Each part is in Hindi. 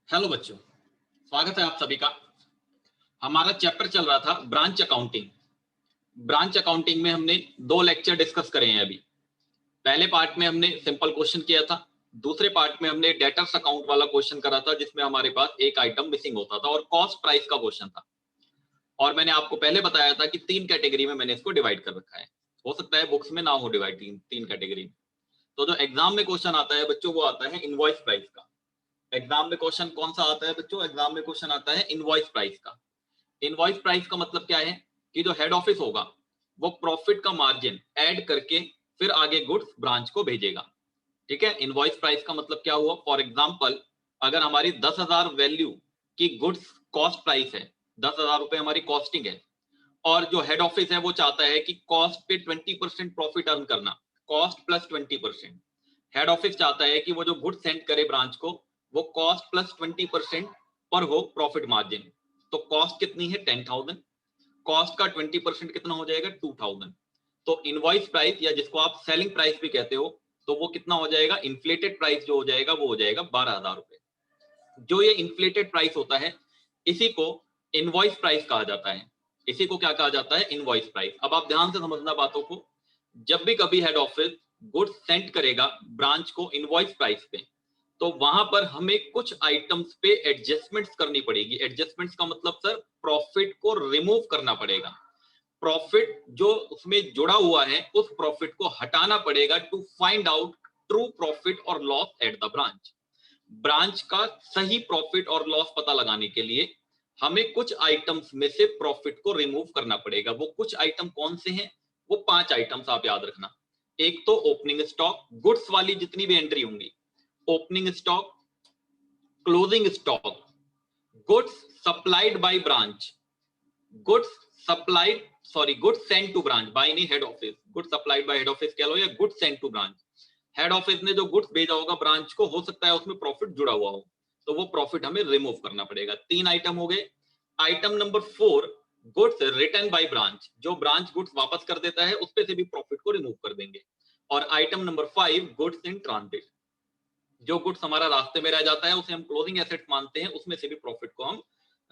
हेलो बच्चों, स्वागत है आप सभी का। हमारा चैप्टर चल रहा था ब्रांच अकाउंटिंग। ब्रांच अकाउंटिंग में हमने दो लेक्चर डिस्कस करे हैं अभी। पहले पार्ट में हमने सिंपल क्वेश्चन किया था, दूसरे पार्ट में हमने डेटर्स अकाउंट वाला क्वेश्चन करा था जिसमें हमारे पास एक आइटम मिसिंग होता था और कॉस्ट प्राइस का क्वेश्चन था। और मैंने आपको पहले बताया था कि तीन कैटेगरी में मैंने इसको डिवाइड कर रखा है। हो सकता है बुक्स में ना हो डिवाइड तीन कैटेगरी में। तो जो एग्जाम में क्वेश्चन आता है बच्चों, वो आता है इनवॉइस प्राइस का। एग्जाम में क्वेश्चन कौन सा आता है बच्चों? एग्जाम में क्वेश्चन आता है इनवॉइस प्राइस का। इनवॉइस प्राइस का मतलब क्या है कि जो हेड ऑफिस होगा वो प्रॉफिट का मार्जिन ऐड करके फिर आगे गुड्स ब्रांच को भेजेगा। ठीक है, इनवॉइस प्राइस का मतलब क्या हुआ? फॉर एग्जांपल, अगर हमारी 10,000 वैल्यू की गुड्स कॉस्ट प्राइस है, 10,000 रुपए हमारी कॉस्टिंग है, और जो हेड ऑफिस है वो चाहता है कि कॉस्ट पे 20% प्रॉफिट अर्न करना, कॉस्ट प्लस 20%। हेड ऑफिस चाहता है कि वो जो गुड्स सेंड करे ब्रांच को वो कॉस्ट प्लस 20% पर हो प्रॉफिट मार्जिन। तो कॉस्ट कितनी है? 10,000। कॉस्ट का 20% कितना हो जाएगा? 2,000। तो इनवॉइस प्राइस या जिसको आप सेलिंग प्राइस भी कहते हो, तो वो कितना हो जाएगा? इन्फ्लेटेड प्राइस जो हो जाएगा वो हो जाएगा 12,000 रुपए। जो ये इन्फ्लेटेड प्राइस होता है इसी को इनवॉइस प्राइस कहा जाता है। इसी को क्या कहा जाता है? Invoice price. अब आप ध्यान से समझना बातों को। जब भी कभी हेड ऑफिस गुड्स सेंड करेगा ब्रांच को इनवॉइस प्राइस पे, तो वहां पर हमें कुछ आइटम्स पे एडजस्टमेंट्स करनी पड़ेगी। एडजस्टमेंट्स का मतलब सर प्रॉफिट को रिमूव करना पड़ेगा। प्रॉफिट जो उसमें जुड़ा हुआ है उस प्रॉफिट को हटाना पड़ेगा to find out true profit और loss at the branch. Branch का सही प्रॉफिट और लॉस पता लगाने के लिए हमें कुछ आइटम्स में से प्रॉफिट को रिमूव करना पड़ेगा। वो कुछ आइटम कौन से हैं? वो 5 आइटम्स आप याद रखना। एक तो ओपनिंग स्टॉक, गुड्स वाली जितनी भी एंट्री होंगी, opening stock, closing stock, goods supplied by branch, goods supplied goods send to branch by any head office, goods supplied by head office कह लो या goods send to branch. Head office ने जो गुड्स भेजा होगा ब्रांच को, हो सकता है उसमें प्रॉफिट जुड़ा हुआ हो, तो वो प्रॉफिट हमें रिमूव करना पड़ेगा। 3 आइटम हो गए। Item number 4, goods return by branch, जो ब्रांच गुड्स वापस कर देता है उस पे से भी प्रॉफिट को रिमूव कर देंगे। और item number 5, goods in transit, जो गुड्स हमारा रास्ते में रह जाता है उसे हम क्लोजिंग एसेट मानते हैं, उसमें से भी प्रॉफिट को हम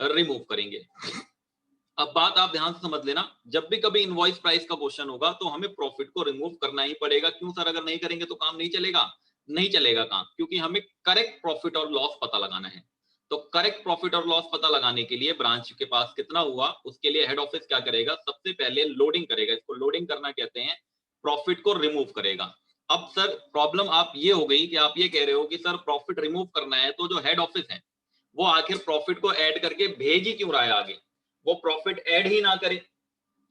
रिमूव करेंगे। अब बात आप ध्यान से समझ लेना, जब भी कभी इनवॉइस प्राइस का क्वेश्चन होगा तो हमें प्रॉफिट को रिमूव करना ही पड़ेगा। क्यों सर? अगर नहीं करेंगे तो काम नहीं चलेगा। नहीं चलेगा काम, क्योंकि हमें करेक्ट प्रॉफिट और लॉस पता लगाना है। तो करेक्ट प्रॉफिट और लॉस पता लगाने के लिए ब्रांच के पास कितना हुआ उसके लिए हेड ऑफिस क्या करेगा? सबसे पहले लोडिंग करेगा। इसको लोडिंग करना कहते हैं, प्रॉफिट को रिमूव करेगा। अब सर प्रॉब्लम आप ये हो गई कि आप ये कह रहे हो कि सर प्रॉफिट रिमूव करना है तो जो हेड ऑफिस है वो आखिर प्रॉफिट को ऐड करके भेज ही क्यों रहा है आगे? वो प्रॉफिट ऐड ही ना करे।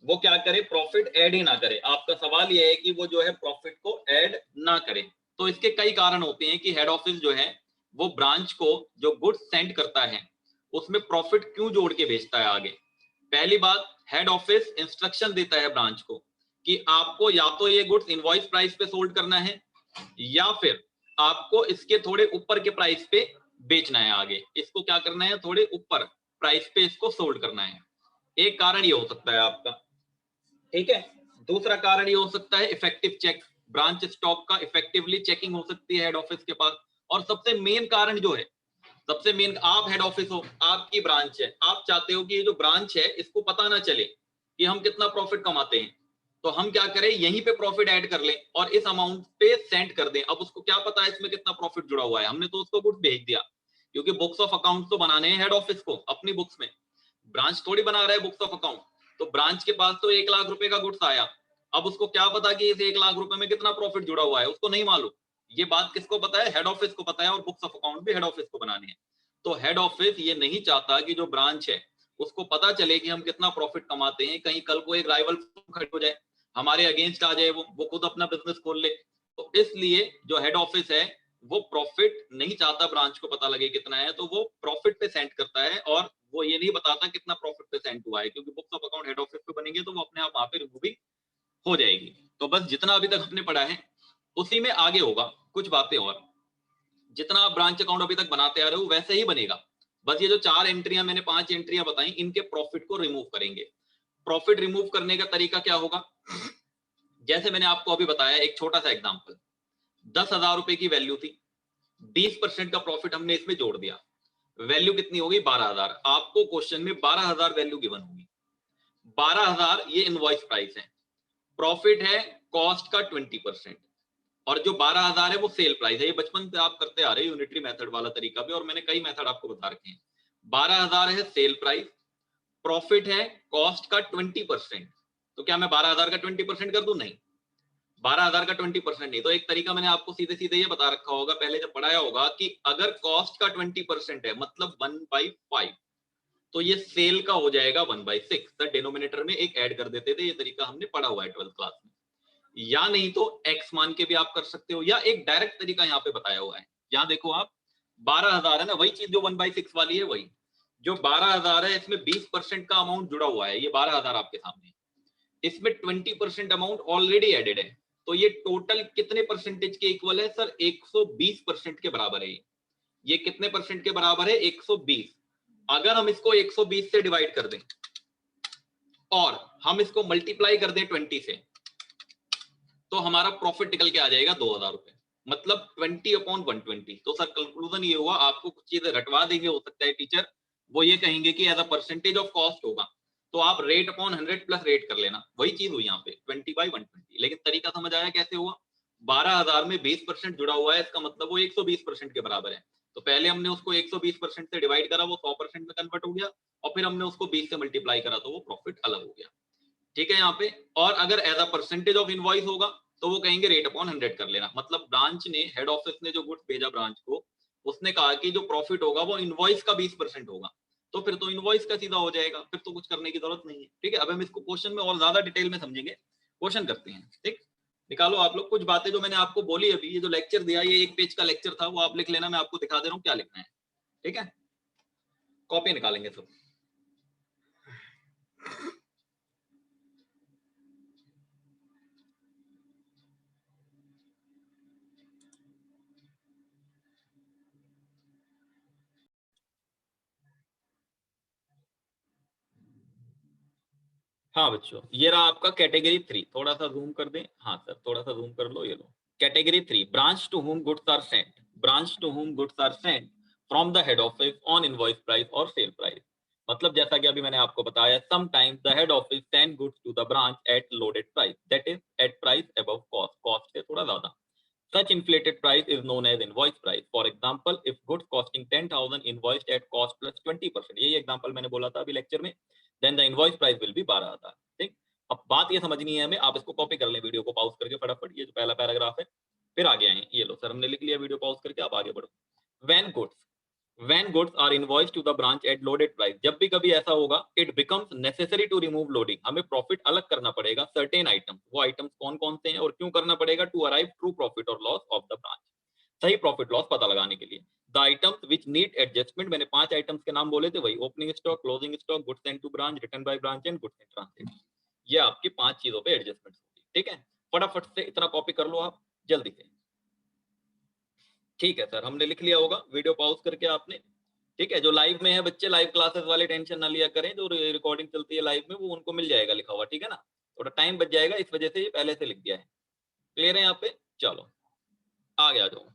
वो क्या करे? प्रॉफिट ऐड ही ना करे। आपका सवाल ये है कि वो जो है प्रॉफिट को ऐड ना करे। तो इसके कई कारण होते हैं कि हेड ऑफिस जो है वो ब्रांच को जो गुड्स सेंड करता है उसमें प्रॉफिट क्यों जोड़ के भेजता है आगे। पहली बात, हेड ऑफिस इंस्ट्रक्शन देता है ब्रांच को कि आपको या तो ये गुड्स इनवॉइस प्राइस पे सोल्ड करना है या फिर आपको इसके थोड़े ऊपर के प्राइस पे बेचना है आगे। इसको क्या करना है? थोड़े ऊपर प्राइस पे इसको सोल्ड करना है। एक कारण ये हो सकता है आपका। ठीक है, दूसरा कारण ये हो सकता है इफेक्टिव चेक। ब्रांच स्टॉक का इफेक्टिवली चेकिंग हो सकती है हेड ऑफिस के पास। और सबसे मेन कारण जो है, सबसे मेन, आप हेड ऑफिस हो, आपकी ब्रांच है, आप चाहते हो कि ये जो ब्रांच है इसको पता ना चले कि हम कितना प्रॉफिट कमाते हैं। तो हम क्या करें? यहीं पे प्रॉफिट ऐड कर लें और इस अमाउंट पे सेंड कर दें। अब उसको क्या पता है इसमें कितना प्रॉफिट जुड़ा हुआ है? हमने तो उसको गुड्स भेज दिया, क्योंकि बुक्स ऑफ अकाउंट तो बनाने हैं हेड ऑफिस को अपनी बुक्स में। ब्रांच थोड़ी बना रहा है बुक्स ऑफ अकाउंट। तो ब्रांच के पास तो 1 लाख रुपए का गुड्स आया। अब उसको क्या पता कि इस 1 लाख रुपए में कितना प्रॉफिट जुड़ा हुआ है? उसको नहीं मालूम। ये बात किसको पता है? हेड ऑफिस को पता है। और बुक्स ऑफ अकाउंट भी हेड ऑफिस को बनाने हैं। तो हेड ऑफिस ये नहीं चाहता कि जो ब्रांच है उसको पता चले कि हम कितना प्रॉफिट कमाते हैं। कहीं कल को एक राइवल खड़ी हो जाए, हमारे अगेंस्ट आ जाए, वो खुद अपना बिजनेस खोल ले। तो इसलिए जो हेड ऑफिस है वो प्रॉफिट नहीं चाहता ब्रांच को पता लगे कितना है, तो वो प्रॉफिट पे सेंड करता है। और वो ये नहीं बताता कितना प्रॉफिट पे सेंड हुआ है, क्योंकि books of account head office पे बनेंगे तो वो अपने आप वहां पे रिमूविंग हो जाएगी। तो बस जितना अभी तक हमने पढ़ा है उसी में आगे होगा कुछ बातें और। जितना आप ब्रांच अकाउंट अभी तक बनाते आ रहे हो वैसे ही बनेगा। बस ये जो 4 एंट्रियां मैंने 5 एंट्रियां बताई, इनके प्रॉफिट को रिमूव करेंगे। प्रॉफिट रिमूव करने का तरीका क्या होगा? जैसे मैंने आपको अभी बताया, एक छोटा सा एग्जांपल, 10,000 रुपए की वैल्यू थी, 20% का प्रॉफिट हमने इसमें जोड़ दिया। वैल्यू कितनी होगी 12,000। आपको क्वेश्चन में 12,000 वैल्यू गिवन होगी। 12,000 ये इनवॉइस प्राइस है, प्रॉफिट है कॉस्ट का 20%, और जो 12,000 है वो सेल प्राइस है। ये बचपन से आप करते आ रहे हैं यूनिटरी मेथड वाला तरीका भी, और मैंने कई मेथड आपको बता रखे हैं। 12,000 है सेल प्राइस, प्रॉफिट है कॉस्ट का 20%। तो क्या मैं 12,000 का 20% कर दूं? नहीं, 12,000 का 20% नहीं। तो एक तरीका मैंने आपको सीधे सीधे ये बता रखा होगा, पहले जब पढ़ाया होगा, कि अगर कॉस्ट का 20% है मतलब 1/5, तो ये सेल का हो जाएगा 1/6। तो डिनोमिनेटर में एक ऐड कर देते थे, ये तरीका हमने पढ़ा हुआ है 12th क्लास में। या नहीं तो एक्स मान के भी आप कर सकते हो, या एक डायरेक्ट तरीका यहाँ पे बताया हुआ है। यहाँ देखो आप, 12,000 है ना, वही चीज जो 1/6 वाली है, वही जो 12,000 है, इसमें 20% का अमाउंट जुड़ा हुआ है। ये 12,000 आपके सामने, इसमें 20% अमाउंट ऑलरेडी एडेड है। तो ये टोटल कितने परसेंटेज के इक्वल है सर? 120% के बराबर है। ये कितने परसेंट के बराबर है? 120। अगर हम इसको 120 से डिवाइड कर दें और हम इसको मल्टीप्लाई कर दें 20 से, तो हमारा प्रॉफिट निकल के आ जाएगा 2,000 रुपए, मतलब 20/120। तो सर कंक्लूजन ये हुआ, आपको कुछ चीजें रटवा देंगे हो सकता है टीचर, वो ये कहेंगे कि as a percentage of cost होगा, तो आप रेट अपॉन 100 प्लस रेट कर लेना। वही चीज हुई यहाँ पे 20/120। लेकिन तरीका समझ आया कैसे हुआ? 12,000 में 20% जुड़ा हुआ है, इसका मतलब वो 120% के बराबर है। तो पहले हमने उसको 120% से डिवाइड करा, वो 100% में कन्वर्ट हो गया, और फिर हमने उसको 20 से मल्टीप्लाई करा, तो वो प्रॉफिट अलग हो गया। ठीक है यहाँ पे। और अगर as a percentage of invoice होगा, तो वो कहेंगे रेट अपॉन 100 कर लेना। मतलब ब्रांच ने, हेड ऑफिस ने जो गुड्स भेजा ब्रांच को, उसने कहा कि जो प्रॉफिट होगा वो इनवॉइस का 20% होगा, तो फिर तो इनवॉइस का सीधा हो जाएगा, फिर तो कुछ करने की जरूरत नहीं है। ठीक है, अब हम इसको क्वेश्चन में और ज्यादा डिटेल में समझेंगे। क्वेश्चन करते हैं। ठीक, निकालो आप लोग कुछ बातें जो मैंने आपको बोली अभी। ये जो लेक्चर दिया, ये 1 पेज का लेक्चर था, वो आप लिख लेना, मैं आपको दिखा दे रहा हूँ क्या लिखना है। ठीक है, कॉपी निकालेंगे सब। हाँ बच्चों, ये रहा आपका कैटेगरी 3। थोड़ा सा जूम कर दें। हाँ सर, थोड़ा सा जूम कर लो। ये लो category 3, branch to whom goods are sent. Branch to whom goods are sent from the head office on invoice price और सेल प्राइस। मतलब जैसा कि अभी मैंने आपको बताया, sometimes the head office send goods to the branch at loaded price, that is at price above cost, cost से थोड़ा ज्यादा। Such inflated price is known as invoice price. For example, if goods costing 10,000 invoiced at cost plus 20%, यही एग्जांपल मैंने बोला था अभी लेक्चर में, then the invoice price will be 12,000। ठीक, अब बात ये समझनी है हमें। आप इसको कॉपी कर लें, वीडियो को पॉज करके फटाफट। ये जो पहला पैराग्राफ है, फिर आगे आए। ये लो सर, हमने लिख लिया, वीडियो पॉज करके आप आगे बढ़ो। When goods are invoiced to the branch at loaded price, जब भी कभी ऐसा होगा, it becomes necessary to remove loading, हमें प्रॉफिट अलग करना पड़ेगा certain items। वो आइटम्स कौन कौन से हैं और क्यों करना पड़ेगा? to arrive true profit or loss of the branch, सही प्रॉफिट लॉस पता लगाने के लिए। The items which need adjustment, मैंने 5 आइटम्स के नाम बोले थे, वही opening stock, closing stock, goods sent to branch, return by branch and goods in transit. ये आपकी 5 चीजों पे एडजस्टमेंट होगी। ठीक है, फटाफट से इतना कॉपी कर लो आप जल्दी से। ठीक है सर, हमने लिख लिया होगा, वीडियो पॉज करके आपने। ठीक है, जो लाइव में है बच्चे, लाइव क्लासेस वाले टेंशन ना लिया करें, जो रिकॉर्डिंग चलती है लाइव में, वो उनको मिल जाएगा लिखा हुआ। ठीक है ना, थोड़ा टाइम बच जाएगा, इस वजह से ये पहले से लिख दिया है। क्लियर है यहाँ पे? चलो आगे आ जाओ।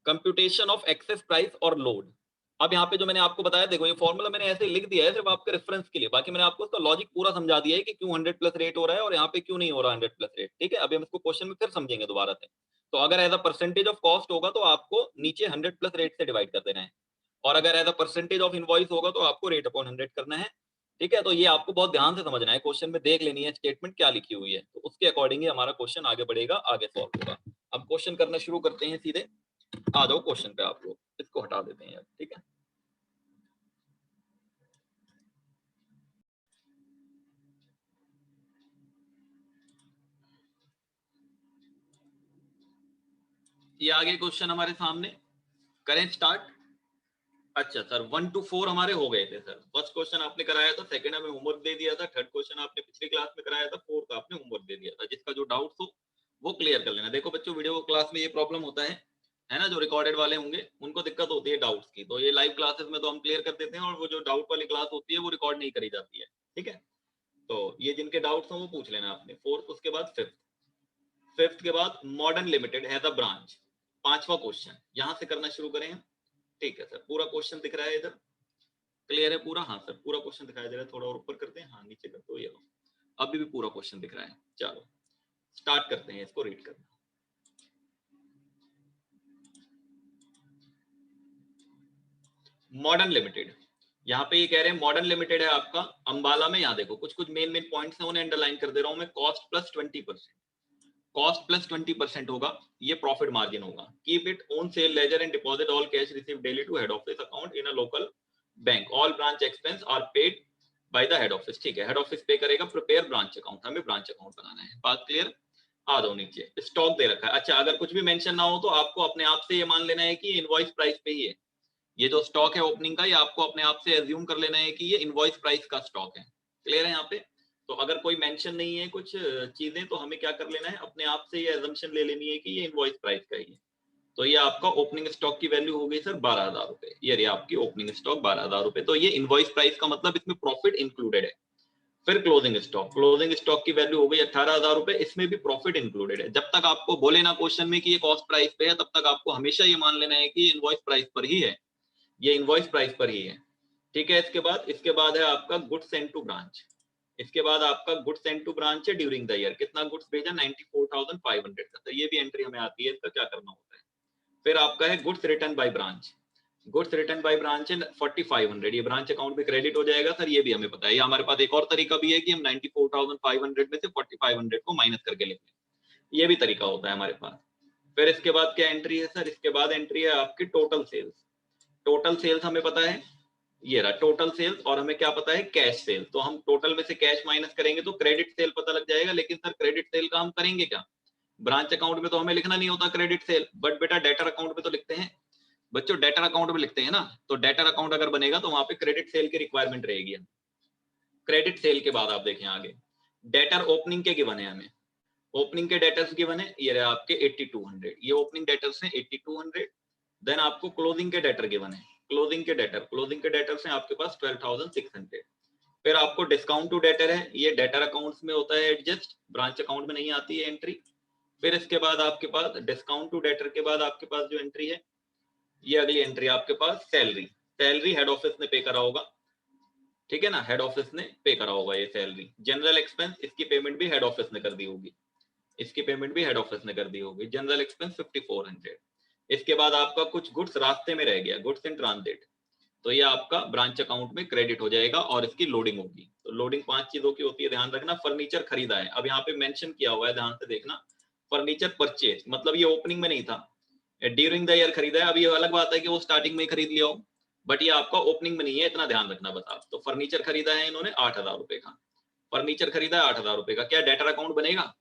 कंप्यूटेशन ऑफ एक्सेस प्राइस और लोड। अब यहाँ पे जो मैंने आपको बताया, देखो ये फॉर्मूला मैंने ऐसे लिख दिया है सिर्फ आपके रेफरेंस के लिए, बाकी मैंने आपको उसका लॉजिक पूरा समझा दिया है कि क्यों 100 प्लस रेट हो रहा है और यहाँ पे क्यों नहीं हो रहा 100 प्लस रेट। ठीक है, अभी हम इसको क्वेश्चन में फिर समझेंगे दोबारा से। तो अगर as a percentage of cost होगा तो आपको नीचे 100 प्लस रेट से डिवाइड कर देना है, और अगर as a percentage of invoice होगा तो आपको रेट अपॉन 100 करना है। ठीक है, तो ये आपको बहुत ध्यान से समझना है, क्वेश्चन में देख लेनी है स्टेटमेंट क्या लिखी हुई है, तो उसके अकॉर्डिंग ही हमारा क्वेश्चन आगे बढ़ेगा, आगे सॉल्व होगा। अब क्वेश्चन करना शुरू करते हैं सीधे। आ जाओ क्वेश्चन पे आप लोग, इसको हटा देते हैं यार। ठीक है, ये आगे क्वेश्चन हमारे सामने, करें स्टार्ट। अच्छा सर, 1 to 4 हमारे हो गए थे सर। फर्स्ट क्वेश्चन आपने कराया था, सेकंड हमें होमवर्क दे दिया था, थर्ड क्वेश्चन आपने पिछली क्लास में कराया था, फोर्थ आपने होमवर्क दे दिया था। जिसका जो डाउट हो वो क्लियर कर लेना। देखो बच्चों, वीडियो क्लास में ये प्रॉब्लम होता है ना, जो रिकॉर्डेड वाले होंगे उनको दिक्कत होती है डाउट्स की, तो ये लाइव क्लासेस में तो हम क्लियर कर देते हैं, और वो जो डाउट वाली क्लास होती है वो रिकॉर्ड नहीं करी जाती है। ठीक है, तो ये जिनके डाउट्स हो वो पूछ लेना आपने। फोर्थ, उसके बाद फिफ्थ, फिफ्थ के बाद Modern Limited has a branch 5वां क्वेश्चन यहां से करना शुरू करें हम। ठीक है सर, पूरा क्वेश्चन दिख रहा है इधर, क्लियर है पूरा? हाँ सर, पूरा क्वेश्चन दिखाई दे रहा है, थोड़ा और ऊपर करते हैं, हाँ नीचे कर दो, ये लो, अभी भी पूरा क्वेश्चन दिख रहा है। चलो स्टार्ट करते हैं, इसको रीड करना। मॉडर्न लिमिटेड, यहाँ पे ये कह रहे हैं मॉडर्न लिमिटेड है आपका अंबाला में। यहाँ देखो कुछ कुछ मेन मेन पॉइंट्स हैं, उन्हें अंडरलाइन कर दे रहा हूं मैं। कॉस्ट प्लस 20%, कॉस्ट प्लस 20% होगा, ये प्रॉफिट मार्जिन होगा। Keep it on sale ledger and deposit all cash receive daily to head office account in a local bank, all branch expense are paid by the head office. ठीक है, हेड ऑफिस पे करेगा। प्रिपेयर ब्रांच अकाउंट, हमें ब्रांच अकाउंट बनाना है, बात क्लियर? आ दो नीचे, स्टॉक दे रखा है। अच्छा, अगर कुछ भी मेंशन ना हो तो आपको अपने आप से ये मान लेना है कि इनवॉइस प्राइस पे ही है। ये जो स्टॉक है ओपनिंग का, ये आपको अपने आप से एज्यूम कर लेना है कि ये इनवॉइस प्राइस का स्टॉक है। क्लियर है यहाँ पे? तो अगर कोई मेंशन नहीं है कुछ चीजें, तो हमें क्या कर लेना है, अपने आप से ये एजम्पशन ले लेनी है कि ये इनवॉइस प्राइस का ही है। तो ये आपका ओपनिंग स्टॉक की वैल्यू हो गई सर 12,000 रुपए। ये रही आपकी ओपनिंग स्टॉक 12,000 रुपए। तो ये इनवॉइस प्राइस का मतलब इसमें प्रॉफिट इंक्लूडेड है। फिर क्लोजिंग स्टॉक, क्लोजिंग स्टॉक की वैल्यू हो गई 18,000 रुपए, इसमें भी प्रॉफिट इंक्लूडेड है। जब तक आपको बोले ना क्वेश्चन में कि ये कॉस्ट प्राइस पे है, तब तक आपको हमेशा ये मान लेना है कि ये इनवॉइस प्राइस पर ही है, ये इनवॉइस प्राइस पर ही है। ठीक है, इसके बाद है आपका गुड्स सेंड टू ब्रांच। इसके बाद आपका गुड्स सेंड टू ब्रांच है ड्यूरिंग द ईयर। कितना गुड्स भेजा? 94,500 का। तो ये भी एंट्री हमें आती है, इसका क्या करना होता है। फिर आपका है goods return by branch. Goods return by branch है 4,500, ये ब्रांच अकाउंट में क्रेडिट हो जाएगा सर, ये भी हमें पता है। ये हमारे पास एक और तरीका भी है कि हम 94,500 में से 4,500 को माइनस करके लिख लें, ये भी तरीका होता है हमारे पास। फिर इसके बाद क्या एंट्री है सर? इसके बाद एंट्री है आपकी टोटल सेल्स। टोटल सेल्स हमें पता है, ये रहा टोटल सेल्स। और हमें क्या पता है? Cash cell. तो हम टोटल में से कैश माइनस करेंगे तो क्रेडिट सेल पता लग जाएगा। लेकिन सर क्रेडिट सेल का हम करेंगे क्या? ब्रांच अकाउंट में तो हमें लिखना नहीं होता क्रेडिट सेल, बट बेटा डेटर अकाउंट में तो लिखते हैं। बच्चों डेटर अकाउंट में लिखते हैं ना, तो डेटर अकाउंट अगर बनेगा तो वहां पे क्रेडिट सेल की रिक्वायरमेंट रहेगी। क्रेडिट सेल के बाद आप देखें आगे, डेटर ओपनिंग के गिवन है हमें। ओपनिंग के डेटर्स गिवन है, ये रहे आपके 8200, ये ओपनिंग डेटर्स हैं 8200। देन आपको क्लोजिंग के डेटर गिवन है, क्लोजिंग के डेटर्स हैं आपके पास 12,600। फिर आपको डिस्काउंट टू डेटर है, ये डेटर अकाउंट्स में होता है एडजस्ट, ब्रांच अकाउंट में नहीं आती है एंट्री। फिर इसके बाद आपके पास डिस्काउंट टू डेटर के बाद आपके पास जो एंट्री है, ये अगली एंट्री आपके पास सैलरी। सैलरी हेड ऑफिस ने पे करा होगा, ठीक है ना, हेड ऑफिस ने पे करा होगा ये सैलरी। जनरल एक्सपेंस, इसकी पेमेंट भी हेड ऑफिस ने कर दी होगी, इसकी पेमेंट भी हेड ऑफिस ने कर दी होगी। General expense 5,400। इसके बाद आपका कुछ गुड्स रास्ते में रह गया, गुड्स इन ट्रांजिट, तो ये आपका ब्रांच अकाउंट में क्रेडिट हो जाएगा और इसकी लोडिंग होगी। तो लोडिंग 5 चीजों की होती है, ध्यान रखना। फर्नीचर खरीदा है, अब यहाँ पे मेंशन किया हुआ है, ध्यान से देखना। फर्नीचर परचेज मतलब ये ओपनिंग में नहीं था, ड्यूरिंग द ईयर खरीदा है। अब ये अलग बात है कि वो स्टार्टिंग में ही खरीद लिया हो, बट ये आपका ओपनिंग में नहीं है, इतना ध्यान रखना बस आप। तो फर्नीचर खरीदा है इन्होंने 8,000 रुपए का, फर्नीचर खरीदा है 8,000 रुपए का। क्या डेटर अकाउंट बनेगा?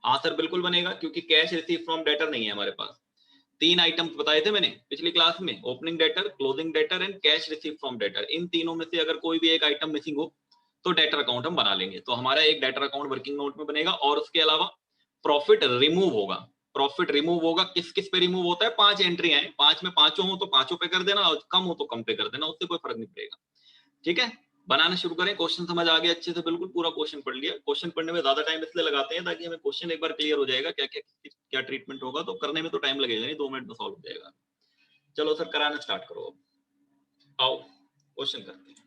हाँ सर बिल्कुल बनेगा, क्योंकि कैश रिसीव फ्रॉम डेटर नहीं है हमारे पास। 3 आइटम्स बताए थे मैंने पिछली क्लास में, opening debtor, closing debtor and cash receive from debtor. इन तीनों में से अगर कोई भी एक आइटम मिसिंग हो तो डेटर अकाउंट हम बना लेंगे। तो हमारा एक डेटर अकाउंट वर्किंग नोट में बनेगा। और उसके अलावा प्रॉफिट रिमूव होगा। प्रॉफिट रिमूव होगा, किस किस पे रिमूव होता है? 5 एंट्री है, 5 में पांचों हो तो पांचों पे कर देना, और कम हो तो कम पे कर देना, उससे कोई फर्क नहीं पड़ेगा। ठीक है, बनाना शुरू करें। क्वेश्चन समझ आ गया अच्छे से? बिल्कुल पूरा क्वेश्चन पढ़ लिया। क्वेश्चन पढ़ने में ज्यादा टाइम इसलिए लगाते हैं ताकि हमें क्वेश्चन एक बार क्लियर हो जाएगा, क्या क्या क्या ट्रीटमेंट होगा। तो करने में तो टाइम लगेगा नहीं, 2 मिनट में सॉल्व हो जाएगा। चलो सर कराना स्टार्ट करो, अब आओ क्वेश्चन करते हैं।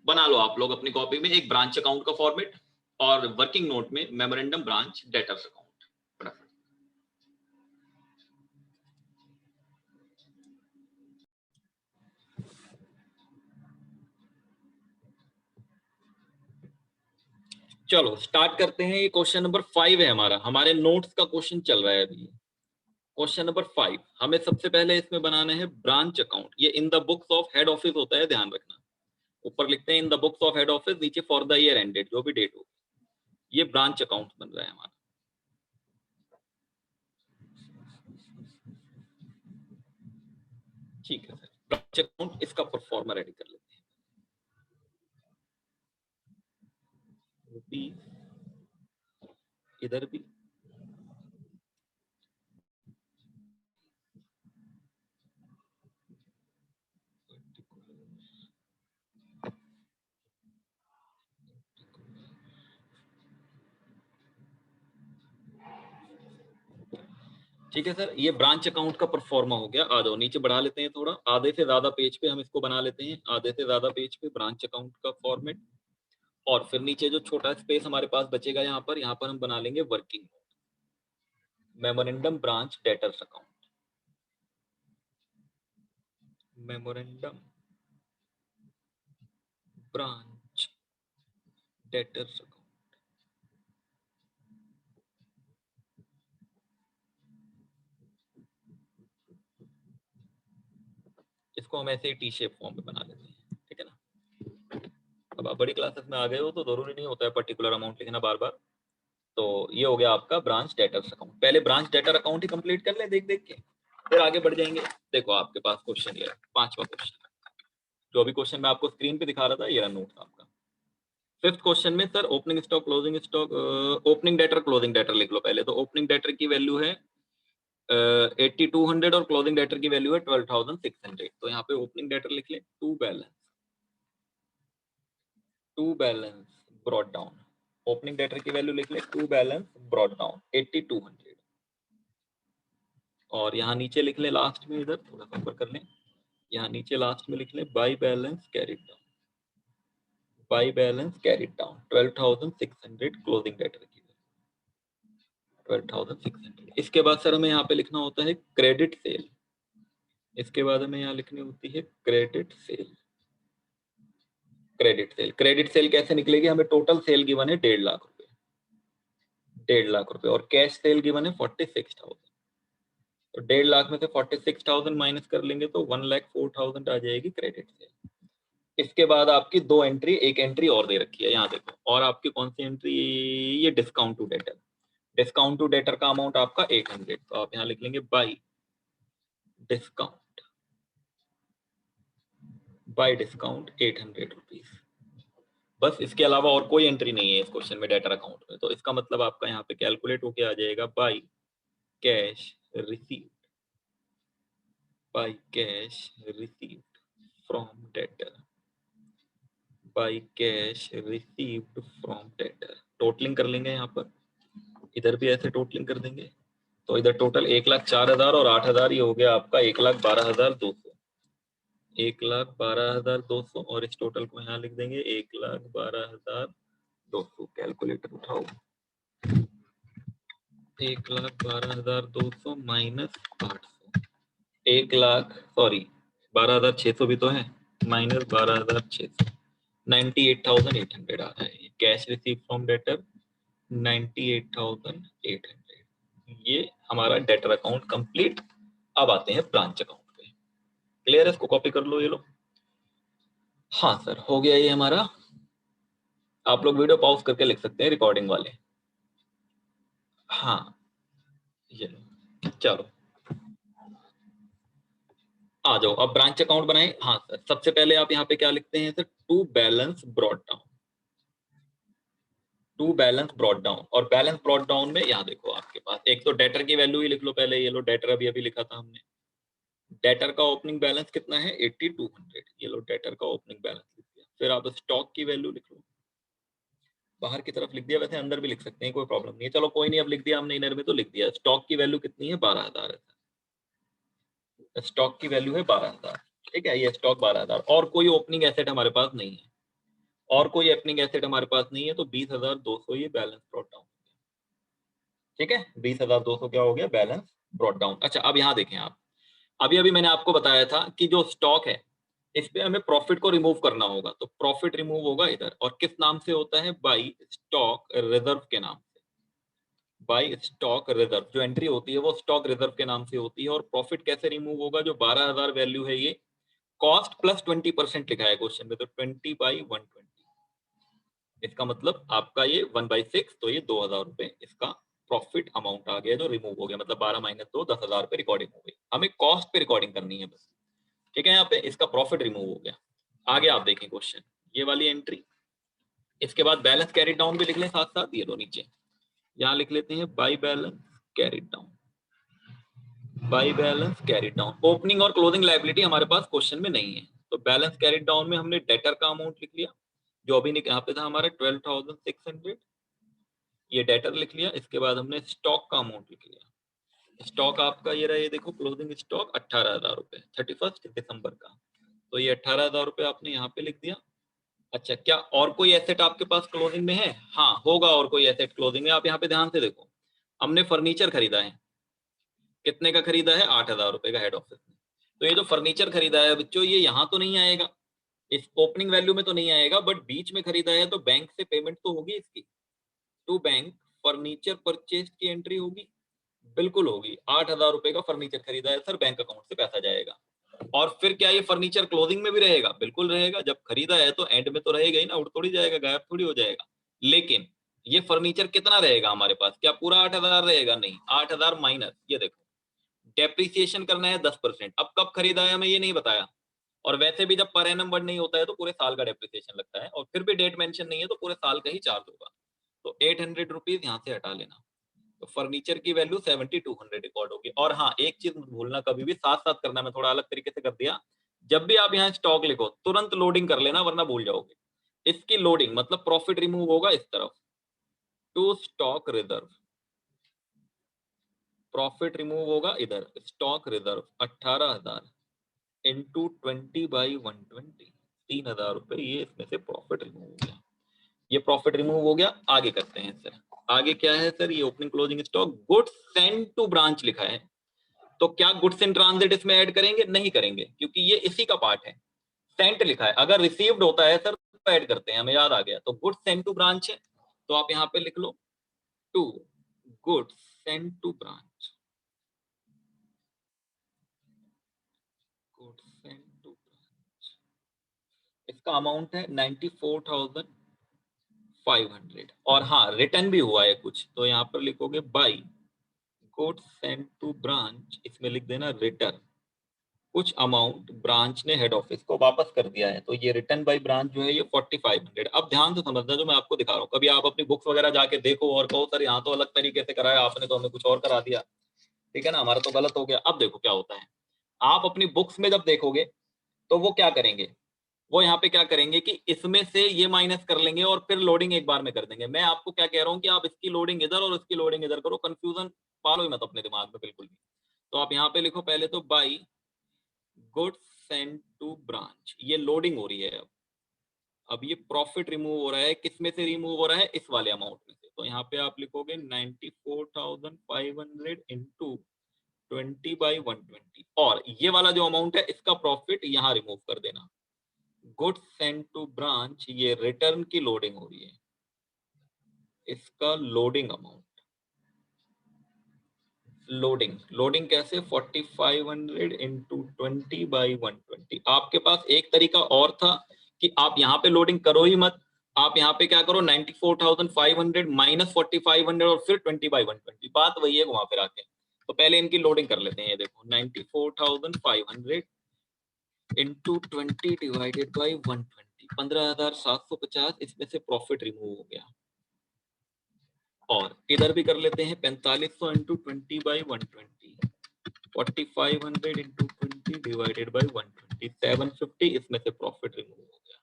बना लो आप लोग अपनी कॉपी में एक ब्रांच अकाउंट का फॉर्मेट, और वर्किंग नोट में मेमोरेंडम ब्रांच डेटर्स अकाउंट। चलो स्टार्ट करते हैं। ये क्वेश्चन नंबर 5 है हमारा, हमारे नोट्स का क्वेश्चन चल रहा है अभी। क्वेश्चन नंबर 5 हमें सबसे पहले इसमें बनाना है ब्रांच अकाउंट। ये in the books of head office होता है, ध्यान रखना। ऊपर लिखते हैं in the books of head office, नीचे फॉर द ईयर एंडेड, जो भी डेट हो। ये ब्रांच अकाउंट बन रहा है हमारा। ठीक है सर, ब्रांच अकाउंट इसका परफॉर्मा रेडी कर लेते हैं। इधर भी ठीक है सर, ये ब्रांच अकाउंट का परफॉर्मा हो गया। आ जाओ नीचे बढ़ा लेते हैं थोड़ा, आधे से ज्यादा पेज पे हम इसको बना लेते हैं, आधे से ज्यादा पेज पे ब्रांच अकाउंट का फॉर्मेट। और फिर नीचे जो छोटा स्पेस हमारे पास बचेगा यहाँ पर हम बना लेंगे working memorandum branch debtors account. Memorandum branch debtors account. इसको हम ऐसे ही टी शेप फॉर्म में बना लेते हैं, ठीक है ना। अब आप बड़ी क्लासेस में आ गए हो तो जरूरी नहीं होता है पर्टिकुलर अमाउंट लिखना बार बार। तो ये हो गया आपका ब्रांच डेटर्स अकाउंट। पहले ब्रांच डेटर अकाउंट ही कंप्लीट कर ले देख देख के, फिर आगे बढ़ जाएंगे। देखो आपके पास क्वेश्चन ये है, 5वां क्वेश्चन। जो अभी क्वेश्चन मैं आपको स्क्रीन पे दिखा रहा था, ये नोट था आपका। 5th क्वेश्चन में sir opening stock closing stock, opening debtor closing debtor लिख लो पहले। तो ओपनिंग डेटर की वैल्यू है 8200 और क्लोजिंग डेटर की वैल्यू है 12600। तो यहाँ पे ओपनिंग डेटर लिख ले to balance brought down. Opening debtor की वैल्यू लिख ले टू बैलेंस ब्रॉट डाउन 8200। और यहाँ नीचे लिख ले लास्ट में, इधर थोड़ा सा ऊपर कर लें, यहाँ नीचे लास्ट में लिख ले by balance carried down, by balance carried down 12600 closing debtor की 12600। इसके बाद सर हमें यहाँ पे लिखना होता है क्रेडिट सेल। इसके बाद हमें यहाँ लिखनी होती है क्रेडिट सेल। क्रेडिट सेल कैसे निकलेगी, हमें टोटल सेल गिवन है 1.5 लाख रुपए, 1.5 लाख रुपए, और कैश सेल गिवन है 46,000। तो 1.5 लाख में से 46,000 माइनस कर लेंगे तो 1,04,000 आ जाएगी क्रेडिट सेल। इसके बाद आपकी दो एंट्री, एक एंट्री और दे रखी है यहाँ देखो, और आपकी कौन सी एंट्री, ये discount to debtor. Discount to debtor का अमाउंट आपका 800। तो आप यहाँ लिख लेंगे by discount, by discount 800 rupees. बस, इसके अलावा और कोई एंट्री नहीं है इस क्वेश्चन में डेटर अकाउंट में। तो इसका मतलब आपका यहाँ पे कैलकुलेट होके आ जाएगा by cash received, by cash received from debtor, by cash received from debtor. Totalling कर लेंगे यहाँ पर, इधर भी ऐसे टोटलिंग कर देंगे। तो इधर टोटल 1,04,000 और 8,000, ये हो गया आपका 1,12,200, 1,12,200। और इस टोटल को यहाँ लिख देंगे 1,12,200। कैलकुलेटर उठाओ, 1,12,200 माइनस 800, 12,600 भी तो है, माइनस 12,600, 98,800 आ रहा है। Cash receive from debtor 98,800। ये हमारा डेटर अकाउंट कंप्लीट। अब आते हैं ब्रांच अकाउंट पे। क्लियर है, इसको कॉपी कर लो ये लो। हाँ सर, हो गया ये हमारा। आप लोग वीडियो पॉज करके लिख सकते हैं, रिकॉर्डिंग वाले। हाँ ये लो, चलो आ जाओ। अब ब्रांच अकाउंट बनाए। हाँ सर, सबसे पहले आप यहाँ पे क्या लिखते हैं sir, to balance brought down, to balance brought down. और बैलेंस ब्रॉट डाउन में यहाँ देखो आपके पास एक तो डेटर की वैल्यू ही लिख लो पहले। ये लो डेटर अभी अभी लिखा था हमने। डेटर का ओपनिंग बैलेंस कितना है 8200। ये लो डेटर का ओपनिंग बैलेंस लिख दिया। फिर आप स्टॉक की वैल्यू लिख लो, बाहर की तरफ लिख दिया, वैसे अंदर भी लिख सकते हैं, कोई प्रॉब्लम नहीं है। चलो कोई नहीं, अब लिख दिया हमने, इनर में तो लिख दिया। स्टॉक की वैल्यू कितनी है 12,000 है। स्टॉक की वैल्यू है 12,000, ठीक है। ये स्टॉक 12,000। और कोई ओपनिंग एसेट हमारे पास नहीं है, और कोई ओपनिंग एसेट हमारे पास नहीं है। तो 20,200 ये बैलेंस ब्रॉट डाउन, ठीक है। 20,200 क्या हो गया, बैलेंस ब्रॉट डाउन। अच्छा अब यहाँ देखें आप, अभी अभी मैंने आपको बताया था कि जो स्टॉक है इस पे हमें प्रॉफिट को रिमूव करना होगा। तो प्रॉफिट रिमूव होगा इधर, और किस नाम से होता है, बाई स्टॉक रिजर्व के नाम से। बाई स्टॉक रिजर्व जो एंट्री होती है वो स्टॉक रिजर्व के नाम से होती है। और प्रॉफिट कैसे रिमूव होगा, जो 12,000 वैल्यू है, ये कॉस्ट प्लस 20% लिखा है क्वेश्चन में, तो 20/120। इसका मतलब आपका ये 1/6, तो ये 2,000 रुपए इसका प्रॉफिट अमाउंट आ गया जो रिमूव हो गया। मतलब 12 माइनस 2, 10,000 पे रिकॉर्डिंग हो गई। हमें कॉस्ट पे रिकॉर्डिंग करनी है बस, ठीक है। यहाँ पे इसका प्रॉफिट रिमूव हो गया। आगे आप देखें क्वेश्चन, ये वाली एंट्री। इसके बाद बैलेंस कैरी डाउन भी लिख लें साथ साथ, ये दो नीचे यहाँ लिख लेते हैं by balance carry down, by balance carry down. Opening और क्लोजिंग लायबिलिटी हमारे पास क्वेश्चन में नहीं है। तो बैलेंस कैरी डाउन में हमने डेटर का अमाउंट लिख लिया जो अभी यहाँ पे था हमारा 12,600, ये डेटर लिख लिया। इसके बाद हमने स्टॉक का अमाउंट लिख लिया, स्टॉक आपका ये रहा, ये देखो क्लोजिंग स्टॉक 18,000 रुपए 31 दिसंबर का, तो ये 18,000 रुपए आपने यहाँ पे लिख दिया। अच्छा, क्या और कोई एसेट आपके पास क्लोजिंग में है? हाँ होगा, और कोई एसेट क्लोजिंग में। आप यहाँ पे ध्यान से देखो, हमने फर्नीचर खरीदा है, कितने का खरीदा है? 8,000 रुपए का हेड ऑफिस में। तो ये जो फर्नीचर खरीदा है बच्चों, ये यहाँ तो नहीं आएगा, इस ओपनिंग वैल्यू में तो नहीं आएगा, बट बीच में खरीदा है तो बैंक से पेमेंट तो होगी इसकी। टू बैंक फर्नीचर परचेज की एंट्री होगी, बिल्कुल होगी। 8,000 रुपए का फर्नीचर खरीदा है सर, बैंक अकाउंट से पैसा जाएगा। और फिर क्या ये फर्नीचर क्लोजिंग में भी रहेगा? बिल्कुल रहेगा, जब खरीदा है तो एंड में तो रहेगा ही ना, उड़ थोड़ी जाएगा, गायब थोड़ी हो जाएगा। लेकिन ये फर्नीचर कितना रहेगा हमारे पास? क्या पूरा 8,000 रहेगा? नहीं, 8,000 माइनस, ये देखो डेप्रिसिएशन करना है 10%। अब कब खरीदा है हमें ये नहीं बताया, और वैसे भी जब पर एनम वर्ड नहीं होता है तो पूरे साल का डेप्रिसिएशन लगता है, और फिर भी डेट मेंशन नहीं है तो पूरे साल का ही चार्ज होगा। तो 800 रुपीज यहाँ से हटा लेना, तो फर्नीचर की वैल्यू 7200 रिकॉर्ड होगी। और हाँ, एक चीज मत भूलना कभी भी, साथ साथ करना, मैं थोड़ा अलग तरीके से कर दिया। जब भी आप यहाँ स्टॉक लिखो तुरंत लोडिंग कर लेना, वरना भूल जाओगे। इसकी लोडिंग मतलब प्रॉफिट रिमूव होगा इस तरफ, to stock reserve, profit remove होगा इधर, स्टॉक रिजर्व 18,000 इंटू 20/120, 3,000 रुपए, ये इसमें से प्रॉफिट रिमूव हो गया। ये प्रॉफिट रिमूव हो गया। आगे करते हैं सर, आगे क्या है सर? ये opening closing stock goods send to branch लिखा है, तो क्या गुड्स इन ट्रांजिट इसमें ऐड करेंगे? नहीं करेंगे, क्योंकि ये इसी का पार्ट है। सेंट लिखा है, अगर रिसीव्ड होता है सर तो ऐड करते हैं, हमें याद आ गया। तो गुड्स सेंड टू ब्रांच है, तो आप यहाँ पे लिख लो to goods send to branch, goods send to branch, इसका अमाउंट है 94,500। और हाँ, रिटर्न भी हुआ है कुछ, तो यहाँ पर लिखोगे by goods send to branch, इसमें लिख देना रिटर्न, कुछ अमाउंट ब्रांच ने हेड ऑफिस को वापस कर दिया है, तो ये रिटर्न बाय ब्रांच जो है ये 4500। अब ध्यान से समझना जो मैं आपको दिखा रहा हूँ, कभी आप अपनी बुक्स वगैरह जाके देखो और कहो सर यहाँ तो अलग तरीके से कराया आपने, तो हमें कुछ और करा दिया, ठीक है ना, हमारा तो गलत हो गया। अब देखो क्या होता है, आप अपनी बुक्स में जब देखोगे तो वो क्या करेंगे, वो यहाँ पे क्या करेंगे कि इसमें से ये माइनस कर लेंगे और फिर लोडिंग एक बार में कर देंगे। मैं आपको क्या कह रहा हूँ कि आप इसकी लोडिंग इधर और इसकी लोडिंग इधर करो, कंफ्यूजन पालो ही मत अपने दिमाग में बिल्कुल भी। तो आप यहाँ पे लिखो पहले तो by goods send to branch, ये लोडिंग हो रही है। अब ये प्रॉफिट रिमूव हो रहा है, किस में से रिमूव हो रहा है? इस वाले अमाउंट में से। तो यहाँ पे आप लिखोगे 94,500 इंटू 20/120, और ये वाला जो अमाउंट है इसका प्रॉफिट यहाँ रिमूव कर देना। गुड्स सेंड टू ब्रांच, ये रिटर्न की लोडिंग हो रही है, इसका लोडिंग अमाउंट, लोडिंग कैसे? 4500 इंटू 20/120। आपके पास एक तरीका और था कि आप यहाँ पे लोडिंग करो ही मत, आप यहाँ पे क्या करो 94,500 माइनस 4500 और फिर 20/120, बात वही है घुमा फिरा के। तो पहले इनकी लोडिंग कर लेते हैं, ये देखो 94,500 इंटू 20/120, 15,750, इसमें से प्रॉफिट रिमूव हो गया। और इधर भी कर लेते हैं 4500 इंटू 20/120, 4500 इंटू 20/120, 750, इसमें से प्रॉफिट रिमूव हो गया।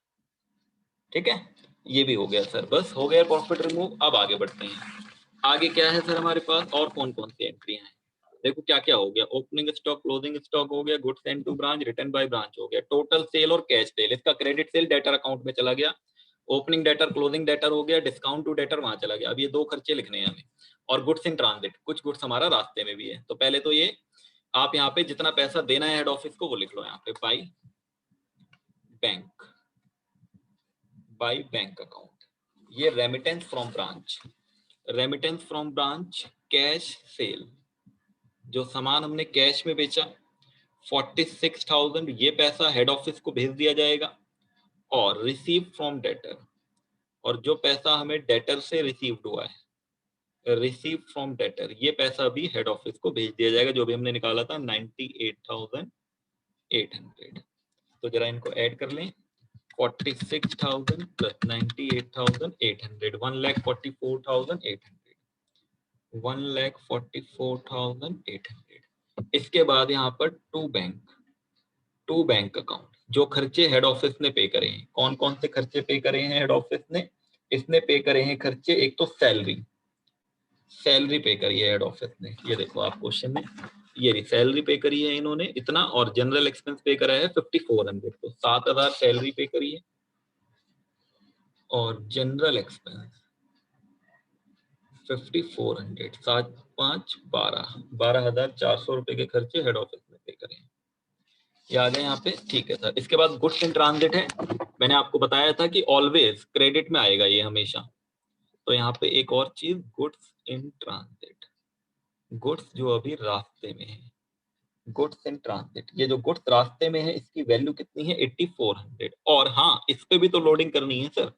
ठीक है, ये भी हो गया सर, बस हो गया प्रॉफिट रिमूव। अब आगे बढ़ते हैं, आगे क्या है सर हमारे पास, और कौन कौन सी एंट्रियां हैं? देखो क्या क्या हो गया, ओपनिंग स्टॉक, क्लोजिंग स्टॉक हो गया, goods send to branch, return by branch हो गया, टोटल सेल और कैश सेल, इसका क्रेडिट सेल डेटर अकाउंट में चला गया, ओपनिंग डेटर क्लोजिंग डेटर हो गया, डिस्काउंट टू डेटर वहां चला गया। अब ये दो खर्चे लिखने हैं हमें, और गुड्स इन ट्रांजिट, कुछ गुड्स हमारा रास्ते में भी है। तो पहले तो ये आप यहाँ पे जितना पैसा देना है हेड ऑफिस को वो लिख लो यहाँ पे, by bank, by bank account, ये remittance from branch, remittance from branch, cash sale, जो सामान हमने कैश में बेचा 46,000, ये पैसा हेड ऑफिस को भेज दिया जाएगा। और रिसीव फ्रॉम डेटर, और जो पैसा हमें डेटर से रिसीव्ड हुआ है, रिसीव फ्रॉम डेटर, ये पैसा भी हेड ऑफिस को भेज दिया जाएगा, जो भी हमने निकाला था 98,800। तो जरा इनको ऐड कर लें, 46,000 प्लस 98,800, 1,44,800, 1,44,800। इसके बाद यहाँ पर टू बैंक अकाउंट, जो खर्चे हेड ऑफिस ने पे करे हैं, कौन कौन से खर्चे पे करे हैं हेड ऑफिस ने? इसने पे करे हैं खर्चे, एक तो सैलरी, सैलरी पे करी है हेड ऑफिस ने, ये देखो आप क्वेश्चन में, ये रही सैलरी पे करी है इन्होंने इतना, और जनरल एक्सपेंस पे करा है 5400, तो 7000 सैलरी पे करी है और जनरल एक्सपेंस 5400, 7 5 12, 12400 रुपए के खर्चे हेड ऑफिस में पे करे हैं। ये आ गए यहाँ पे, ठीक है सर। इसके बाद गुड्स इन ट्रांजिट है, मैंने आपको बताया था कि ऑलवेज क्रेडिट में आएगा ये हमेशा, तो यहाँ पे एक और चीज, गुड्स इन ट्रांजिट, गुड्स जो अभी रास्ते में है, गुड्स इन ट्रांजिट, ये जो गुड्स रास्ते में है इसकी वैल्यू कितनी है 8400, और हाँ इस पे भी तो लोडिंग करनी है सर,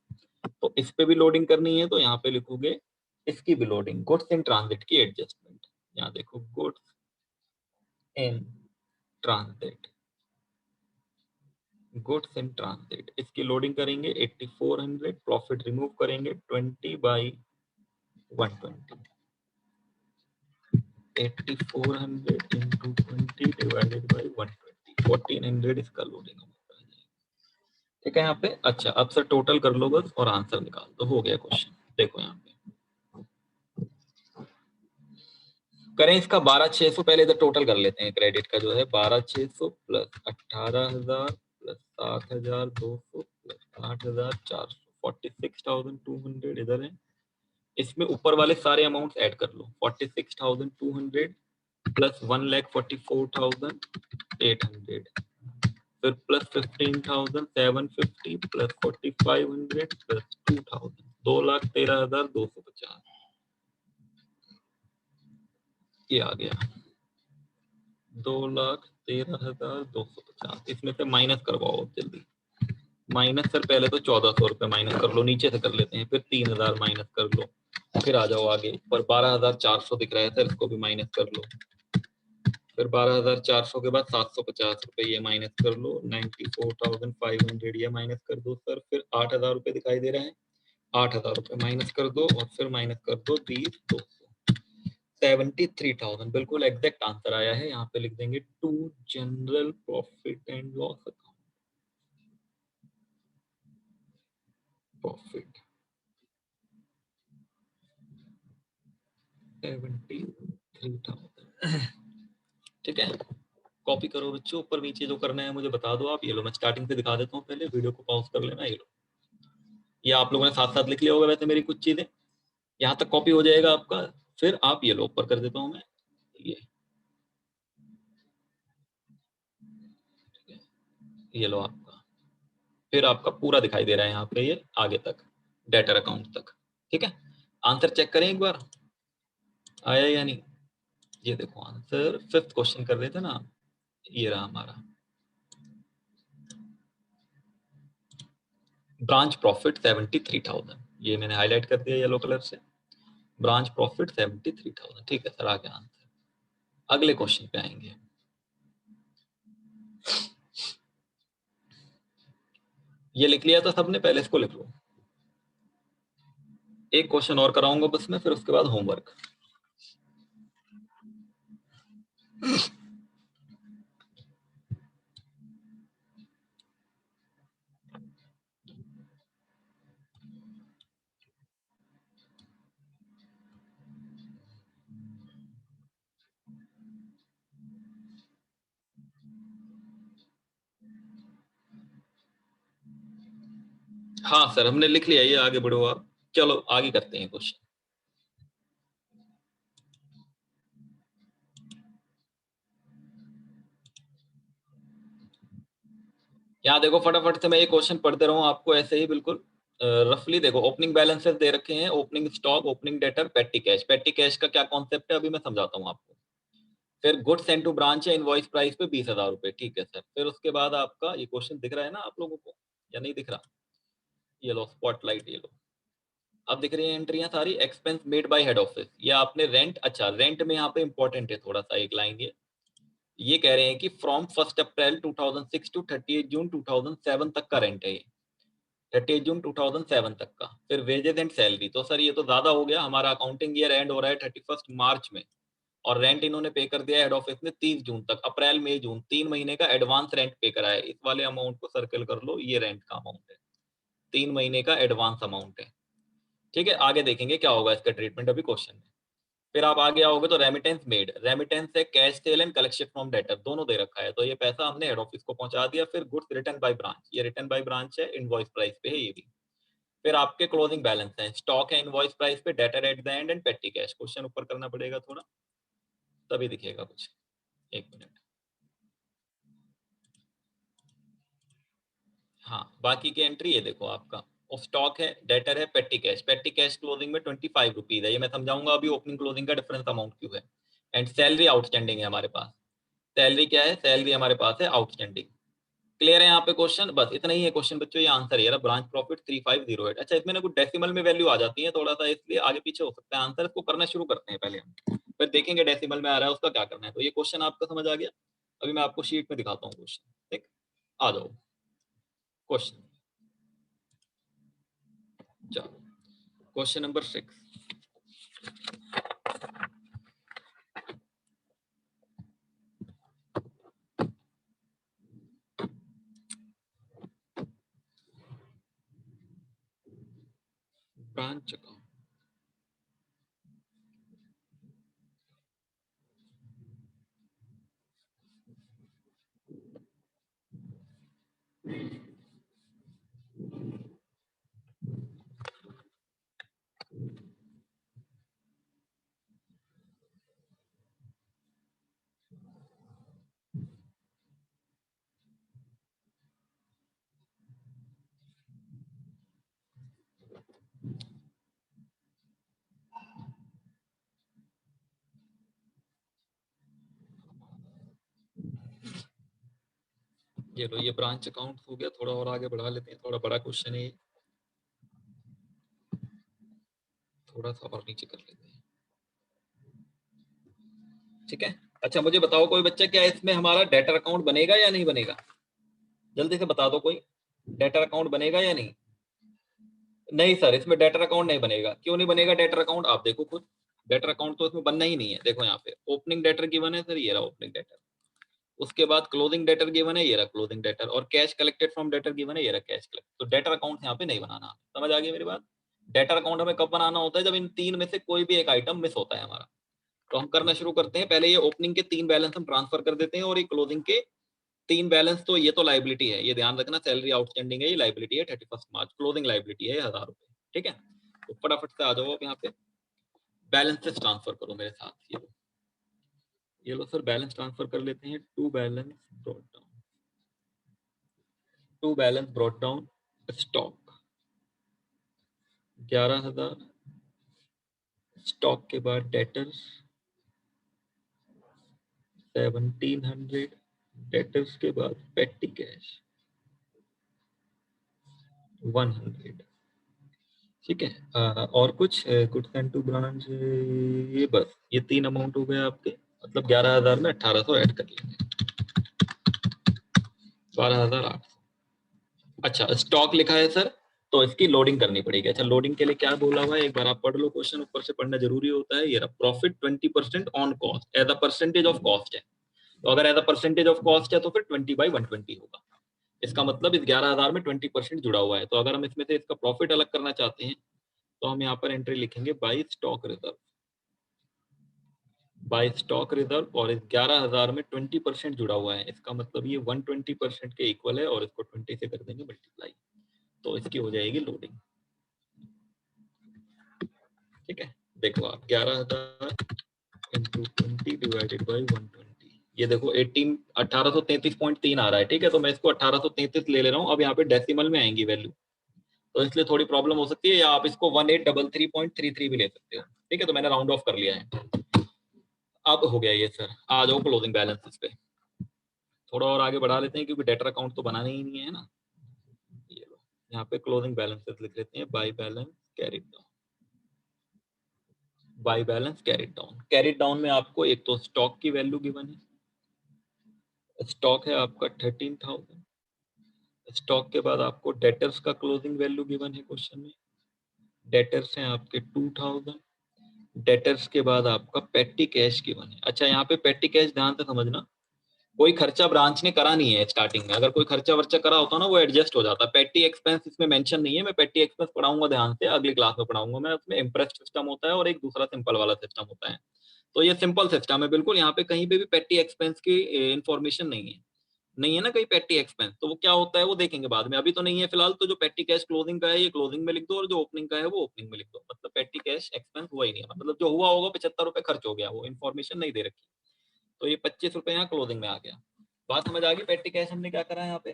तो इस पे भी लोडिंग करनी है, तो यहाँ पे लिखोगे इसकी भी लोडिंग, गुड्स इन ट्रांजिट की एडजस्टमेंट, यहाँ देखो goods in transit, goods in transit, इसकी लोडिंग करेंगे 8400, प्रॉफिट रिमूव करेंगे 20/120, 8400 into 20 divided by 120, 1400 इसका लोडिंग होगा, ठीक है यहाँ पे। अच्छा अब सर टोटल कर लो बस और आंसर निकाल दो, हो गया क्वेश्चन। देखो यहाँ पे करें इसका 12600, पहले इधर टोटल कर लेते हैं, क्रेडिट का जो है 12600 प्लस 18000 प्लस 7200 प्लस 8400, 46200 इधर है, इसमें ऊपर वाले सारे अमाउंट ऐड कर लो, 46200 प्लस 1,44,800, फिर प्लस 15,750 प्लस 4,500 प्लस 2,000, 2,13,250, ये आ गया 2,13,250। इसमें से माइनस करवाओ जल्दी, माइनस सर पहले तो 1400 रुपए माइनस कर लो, नीचे से कर लेते हैं, फिर 3000 माइनस कर लो, फिर आ जाओ आगे, पर 12,400 दिख रहा है सर, इसको भी माइनस कर लो, फिर 12,400 के बाद 750 रुपए ये माइनस कर लो, 94,500 ये माइनस कर दो सर, फिर 8,000 रुपए दिखाई दे रहा है, 8,000 रुपए माइनस कर दो, और फिर माइनस कर दो 20,200, 73,000 बिल्कुल एग्जैक्ट आंसर आया है। यहाँ पे लिख देंगे to general profit and loss account, profit 73,000, ठीक है। कॉपी करो बच्चों, ऊपर नीचे जो करना है मुझे बता दो आप। ये लो मैं स्टार्टिंग से दिखा देता हूँ, पहले वीडियो को पॉज कर लेना, ये लो, ये आप लोगों ने साथ साथ लिख लिया होगा वैसे मेरी कुछ चीजें, यहाँ तक कॉपी हो जाएगा आपका, फिर आप ये लो ऊपर कर देता हूँ मैं, ये लो आपका, फिर आपका पूरा दिखाई दे रहा है यहाँ पे ये आगे तक, डेटर अकाउंट तक, ठीक है। आंसर चेक करें एक बार, आया या नहीं। ये देखो आंसर, फिफ्थ क्वेश्चन कर रहे थे ना, ये रहा हमारा, ब्रांच प्रॉफिट 73,000, ये मैंने हाईलाइट कर दिया येलो कलर से, ब्रांच प्रॉफिट 73,000, ठीक है सर, आ गया आंसर। अगले क्वेश्चन पे आएंगे, ये लिख लिया था सबने, पहले इसको लिख लो, एक क्वेश्चन और कराऊंगा बस मैं, फिर उसके बाद होमवर्क। हाँ सर हमने लिख लिया, ये आगे बढ़ो आप, चलो आगे करते हैं क्वेश्चन। यहाँ देखो फटाफट से मैं ये क्वेश्चन पढ़ते रहूं आपको ऐसे ही बिल्कुल रफली। देखो ओपनिंग बैलेंसेस दे रखे हैं, ओपनिंग स्टॉक, ओपनिंग डेटर, पेटी कैश। पेटी कैश का क्या कॉन्सेप्ट है अभी मैं समझाता हूँ आपको। फिर गुड्स सेंड टू ब्रांच है, इनवॉइस प्राइस पे 20,000 रुपए, ठीक है सर। फिर उसके बाद आपका ये क्वेश्चन दिख रहा है ना आप लोगों को या नहीं दिख रहा, ये लो स्पॉटलाइट, ये लो, अब दिख रही है एंट्रियां सारी। Expense made by head office, ये आपने रेंट, अच्छा रेंट में यहाँ पे इंपॉर्टेंट है थोड़ा सा एक लाइन, ये कह रहे हैं कि फ्रॉम 1 अप्रैल 2006 टू 30 जून 2007 तक का रेंट है ये, 30 जून 2007 तक का। फिर वेजेस एंड सैलरी, तो सर ये तो ज्यादा हो गया, हमारा अकाउंटिंग ईयर एंड हो रहा है 31 मार्च में, और रेंट इन्होंने पे कर दिया हेड ऑफिस ने 30 जून तक, अप्रैल मई जून 3 महीने का एडवांस रेंट पे करा है। इस वाले अमाउंट को सर्कल कर लो, ये रेंट का अमाउंट है, 3 महीने का एडवांस अमाउंट है, ठीक है। आगे देखेंगे क्या होगा इसका ट्रीटमेंट अभी क्वेश्चन में। फिर आप आगे आओगे तो रेमिटेंस मेड, रेमिटेंस है cash cell and collection from debtor, दोनों दे रखा है, तो ये पैसा हमने हेड ऑफिस को पहुंचा दिया। फिर गुड्स रिटर्न बाय ब्रांच, ये रिटर्न बाय ब्रांच है, इनवॉइस प्राइस पे है ये भी। फिर आपके क्लोजिंग बैलेंस है, स्टॉक है इनवॉइस प्राइस पे, debtor at the end and पेटी कैश। क्वेश्चन ऊपर करना पड़ेगा थोड़ा, तभी दिखेगा कुछ। एक मिनट। हाँ, बाकी की एंट्री ये देखो आपका, और स्टॉक है, डेटर है, पेटी कैश। पेटी कैश क्लोजिंग में 25 रुपीज है, ये मैं समझाऊंगा अभी ओपनिंग क्लोजिंग का डिफरेंस अमाउंट क्यों है। एंड सैलरी आउटस्टैंडिंग है हमारे पास, सैलरी क्या है, सैलरी हमारे पास है आउटस्टैंडिंग। क्लियर है यहाँ पे क्वेश्चन, बस इतना ही है क्वेश्चन बच्चों, ये आंसर है ब्रांच प्रॉफिट 3508। अच्छा, इसमें ना कुछ डेसिमल में वैल्यू आ जाती है थोड़ा सा, इसलिए आगे पीछे हो सकता है आंसर। इसको करना शुरू करते हैं पहले हम, फिर देखेंगे डेसिमल में आ रहा है उसका क्या करना है। तो ये क्वेश्चन आपका समझ आ गया, अभी मैं आपको शीट में दिखाता हूँ क्वेश्चन। ठीक, आ जाओ क्वेश्चन। चलो क्वेश्चन नंबर 6। ब्रांच अकाउंट, ये लो, ये ब्रांच अकाउंट हो गया। थोड़ा और आगे बढ़ा लेते हैं, थोड़ा बड़ा क्वेश्चन है, थोड़ा सा और नीचे कर लेते हैं। ठीक है, अच्छा मुझे बताओ कोई बच्चा, क्या इसमें हमारा डेटर अकाउंट बनेगा या नहीं बनेगा? जल्दी से बता दो कोई, डेटर अकाउंट बनेगा या नहीं? नहीं सर, इसमें डेटर अकाउंट नहीं बनेगा। क्यों नहीं बनेगा डेटर अकाउंट, आप देखो खुद। डेटर अकाउंट तो इसमें बनना ही नहीं है। देखो यहाँ पे ओपनिंग डेटर गिवन है सर, ये रहा ओपनिंग डेटर। उसके बाद क्लोजिंग डेटर गिवन है, ये रहा क्लोजिंग डेटर। और cash collected from debtor given है, ये रहा कैश कलेक्ट। तो डेटर अकाउंट यहाँ पे नहीं बनाना। समझ आ गई मेरी बात? डेटर अकाउंट हमें कब बनाना होता है, जब इन तीन में से कोई भी एक आइटम मिस होता है हमारा। तो हम करना शुरू करते हैं, पहले ये ओपनिंग के 3 बैलेंस हम ट्रांसफर कर देते हैं, और ये क्लोजिंग के 3 बैलेंस। तो ये तो लाइबिलिटी है, ये ध्यान रखना, सैलरी आउटस्टैंडिंग है, ये लाइबिलिटी है 31 मार्च। क्लोजिंग लाइबिलिटी है 1000 रुपए। ठीक है, तो फटाफट से आ जाओ आप यहाँ पे, बैलेंसेस ट्रांसफर करो मेरे साथ। ये लो सर, बैलेंस ट्रांसफर कर लेते हैं। To balance brought down, to balance brought down. Stock 11,000, stock के बाद डेटर्स 1700, डेटर्स के बाद पेटी कैश 100। ठीक है, और कुछ गुड्स एंड टू ब्रांच, ये बस ये 3 अमाउंट हो गए आपके। मतलब 11,000 में 1800 ऐड कर लेंगे, 12,800। अच्छा, स्टॉक लिखा है सर, तो इसकी लोडिंग करनी पड़ेगी। अच्छा, लोडिंग के लिए क्या बोला हुआ है एक बार आप पढ़ लो क्वेश्चन, ऊपर से पढ़ना जरूरी होता है। ये रहा, profit 20% on cost as a percentage of cost है। तो अगर as a percentage of cost है तो फिर 20/120 होगा। इसका मतलब इस 11,000 में 20% जुड़ा हुआ है। तो अगर हम इसमें से इसका प्रॉफिट अलग करना चाहते हैं, तो हम यहाँ पर एंट्री लिखेंगे by stock reserve, by stock reserve. और इस 11,000 में 20% जुड़ा हुआ है, इसका मतलब ये 120% के इक्वल है, और इसको 20 से कर देंगे मल्टीप्लाई, तो इसकी हो जाएगी लोडिंग। ठीक है, देखो आप 11,000 इंटू 20 डिवाइडेड बाई 120, ये देखो 1833.3 आ रहा है। ठीक है, तो मैं इसको 1833 ले रहा हूँ। अब यहाँ पे डेसिमल में आएंगी वैल्यू, तो इसलिए थोड़ी प्रॉब्लम हो सकती है, या आप इसको 1833.33 भी ले सकते हो। ठीक है, तो मैंने राउंड ऑफ कर लिया है। अब हो गया ये सर, आ जाओ क्लोजिंग बैलेंस पे। थोड़ा और आगे बढ़ा लेते हैं, क्योंकि डेटर अकाउंट तो बनाना ही नहीं है ना। ये लो, यहाँ पे क्लोजिंग बैलेंसेस लिख लेते हैं, by balance carried down, by balance carried down. Carried down में आपको एक तो स्टॉक की वैल्यू गिवन है, स्टॉक है आपका 13,000। स्टॉक के बाद आपको डेटर्स का क्लोजिंग वैल्यू गिवन है क्वेश्चन में, डेटर्स हैं आपके 2,000। डेटर्स के बाद आपका पेटी कैश गिवन है। अच्छा, यहाँ पे पेटी कैश ध्यान से समझना, कोई खर्चा ब्रांच ने करा नहीं है स्टार्टिंग में, अगर कोई खर्चा वर्चा करा होता ना वो एडजस्ट हो जाता। पेटी एक्सपेंस इसमें मेंशन नहीं है, मैं पेटी एक्सपेंस पढ़ाऊंगा ध्यान से, अगली क्लास में पढ़ाऊंगा मैं। उसमें इम्प्रेस सिस्टम होता है और एक दूसरा सिंपल वाला सिस्टम होता है। तो ये सिंपल सिस्टम है बिल्कुल, यहाँ पे कहीं पे भी पेटी एक्सपेंस की इंफॉर्मेशन नहीं है ना कहीं पेटी एक्सपेंस। तो वो क्या होता है वो देखेंगे बाद में, अभी तो नहीं है फिलहाल। तो जो पेटी कैश क्लोजिंग का है ये क्लोजिंग में लिख दो, और जो ओपनिंग का है वो ओपनिंग में लिख दो। मतलब पेटी कैश एक्सपेंस हुआ ही नहीं है, मतलब जो हुआ होगा 75 रुपए खर्च हो गया, वो इन्फॉर्मेशन नहीं दे रखी। तो ये 25 रुपए यहाँ क्लोजिंग में आ गया। बात समझ आ गई। पेटी कैश हमने क्या करा है यहाँ पे,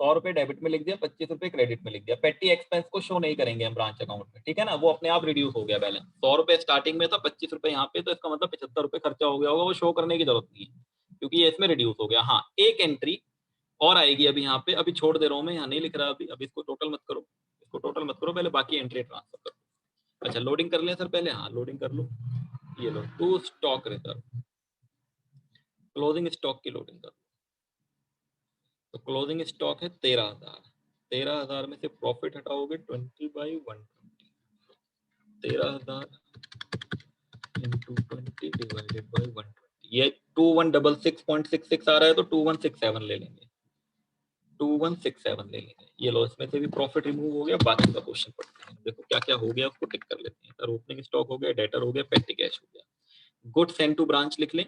100 रुपए डेबिट में लिख दिया, 25 रुपए क्रेडिट में लिख दिया। पेटी एक्सपेंस को शो नहीं करेंगे हम ब्रांच अकाउंट में, ठीक है ना, वो अपने आप रिड्यूस हो गया बैलेंस। 100 रुपए स्टार्टिंग में था, 25 रुपए यहाँ पे, तो इसका मतलब 75 रुपए खर्चा हो गया होगा, वो शो करने की जरूरत नहीं है क्योंकि ये इसमें रिड्यूस हो गया। हाँ, एक एंट्री और आएगी अभी यहाँ पे, अभी छोड़ दे रहा हूँ मैं, यहाँ नहीं लिख रहा अभी इसको टोटल मत करो, इसको टोटल मत करो, पहले बाकी एंट्री ट्रांसफर करो। अच्छा लोडिंग कर लें सर पहले, हाँ लोडिंग कर लो। ये लो to stock reserve, closing stock की लोडिंग कर। तो क्लोजिंग स्टॉक है 13,000। 13,000 में से प्रॉफिट हटाओगे 20/120, 13,000 इंटू 20 डिवाइडेड बाई 120, ये 2166.66 आ रहा है, तो 2167 ले लेंगे, 2167 ले लेंगे। ये लो, इसमें से भी प्रॉफिट रिमूव हो गया। बाकी का क्वेश्चन पढ़ते हैं, देखो क्या क्या हो गया उसको टिक कर लेते हैं। सर ओपनिंग स्टॉक हो गया, डेटर हो गया, पेटी कैश हो गया। गुड्स सेंड टू ब्रांच लिख लें,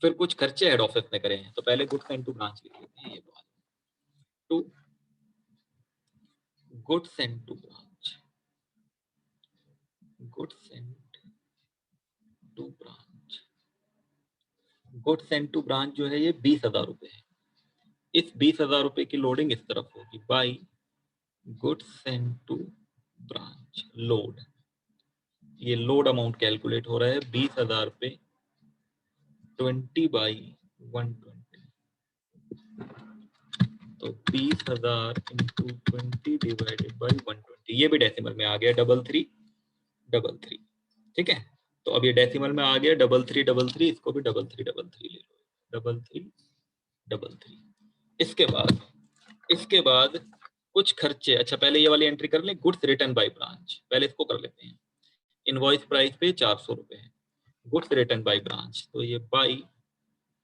फिर कुछ खर्चे हेड ऑफिस में करे हैं, तो पहले गुड्स सेंड टू ब्रांच लिख लेते हैं। ये to goods send to branch, goods send to branch, goods send to branch जो है ये 20,000 रुपए है। इस 20,000 रुपए की लोडिंग इस तरफ होगी, by goods send to branch load. ये लोड अमाउंट कैलकुलेट हो रहा है 20,000 पे 20/120, तो 20,000 इंटू 20 डिवाइडेड बाई 120। ये भी डेसिमल में आ गया, 3333, ठीक है। तो अब ये डेसिमल में आ गया 3333, इसको भी 3333 ले लो, 3333। इसके बाद कुछ खर्चे। अच्छा पहले ये वाली एंट्री कर लें, गुड्स रिटर्न बाय ब्रांच, पहले इसको कर लेते हैं। इनवॉइस प्राइस पे 400 रुपए है, गुड्स रिटर्न बाय ब्रांच, तो ये बाई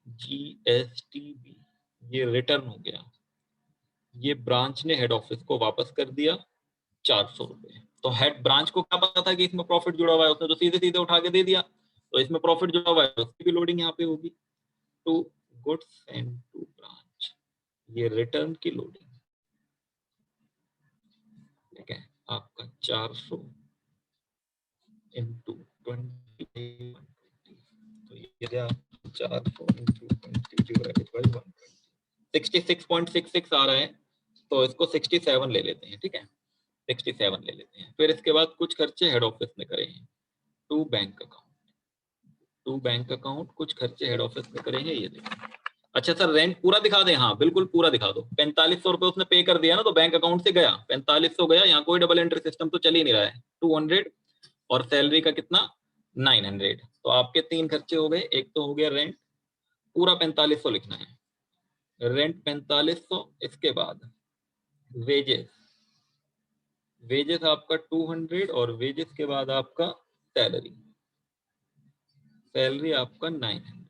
GSTB, ये रिटर्न हो गया। ये ब्रांच ने हेड ऑफिस को वापस कर दिया 400 रुपए। तो हेड ब्रांच को क्या पता था कि इसमें प्रॉफिट जुड़ा हुआ है, उसने तो सीधे सीधे उठा के दे दिया। तो इसमें प्रॉफिट जुड़ा हुआ है, उसकी भी लोडिंग यहाँ पे होगी। To goods and to branch, ये रिटर्न की लोडिंग, ठीक है, आपका 400 इंटू 20, तो ये गया 400 इंटू 20 डिवाइडेड बाई 120, 66.66 आ रहा है, तो इसको 67 ले लेते हैं, ठीक है, 67 ले लेते हैं। फिर इसके बाद कुछ खर्चे हेड ऑफिस में करे हैं, टू बैंक अकाउंट कुछ खर्चे हेड ऑफिस में करे हैं, ये देखिए। अच्छा सर रेंट पूरा दिखा दें, हाँ बिल्कुल पूरा दिखा दो। 4500 रुपए उसने पे कर दिया ना, तो बैंक अकाउंट से गया 4500 गया, यहाँ कोई डबल एंट्री सिस्टम तो चल ही नहीं रहा है। 200 और सैलरी का कितना 900, तो आपके तीन खर्चे हो गए। एक तो हो गया रेंट, पूरा 4500 लिखना है, रेंट 4500। इसके बाद वेजेस आपका 200, और वेजेस के बाद आपका सैलरी आपका 900।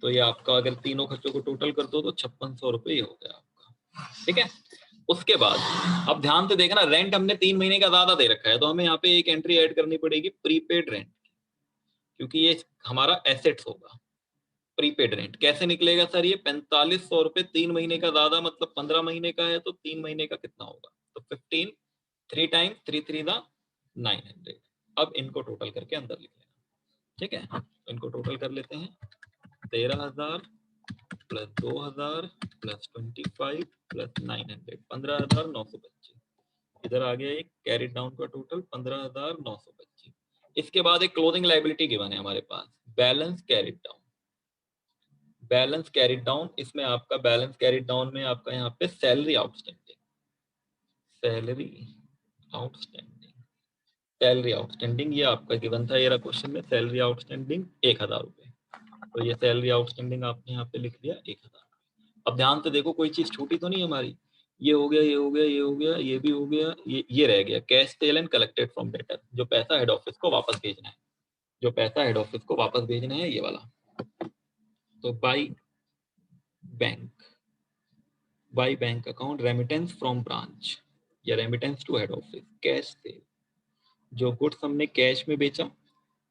तो ये आपका अगर तीनों खर्चों को टोटल कर दो तो 5600 रुपये हो गया आपका, ठीक है। उसके बाद अब ध्यान से देखना, रेंट हमने 3 महीने का ज्यादा दे रखा है, तो हमें यहाँ पे एक एंट्री ऐड करनी पड़ेगी, प्रीपेड रेंट, क्योंकि ये हमारा एसेट्स होगा। प्रीपेड रेंट कैसे निकलेगा सर, ये 4500 रुपये 3 महीने का ज्यादा, मतलब 15 महीने का है, तो 3 महीने का कितना होगा, तो 15, 3 टाइम्स 3 3 900। अब इनको टोटल करके अंदर लिख लेना, ठीक है। तो इनको टोटल कर लेते हैं, 13,000 प्लस 2,000 प्लस 25 प्लस 900, 15,925। इधर आ गया एक कैरिड डाउन का टोटल 15,925। इसके बाद एक क्लोजिंग लायबिलिटी गिवन है हमारे पास, balance carried down. Balance carried down, इसमें आपका बैलेंस कैरिड डाउन में आपका यहाँ पे सैलरी आउटस्टैंडिंग, ये आपका गिवन था, ये रहा क्वेश्चन में, सैलरी आउटस्टैंडिंग 1,000 रुपए। तो ये सैलरी आउटस्टैंडिंग आपने यहाँ पे लिख दिया 1,000। अब ध्यान से देखो कोई चीज छूटी तो नहीं हमारी, ये हो गया, ये हो गया, ये हो गया, ये भी हो गया, ये रह गया, cash cell and collected from debtor, जो पैसा हेड ऑफिस को वापस भेजना है, ये वाला। तो by bank, by bank account, remittance from branch या remittance to head office, cash sale. जो गुड्स हमने कैश में बेचा,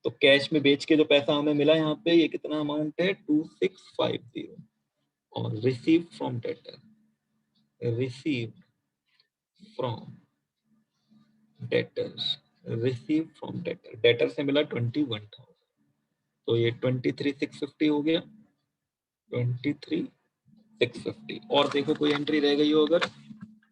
तो कैश में बेच के जो पैसा हमें मिला यहाँ पे, ये कितना अमाउंट है 2650। और receive from debtor, receive from debtors, receive from debtor, debtor से मिला 21,000, तो ये 23,650 हो गया, 23,650। और देखो कोई एंट्री रह गई हो अगर,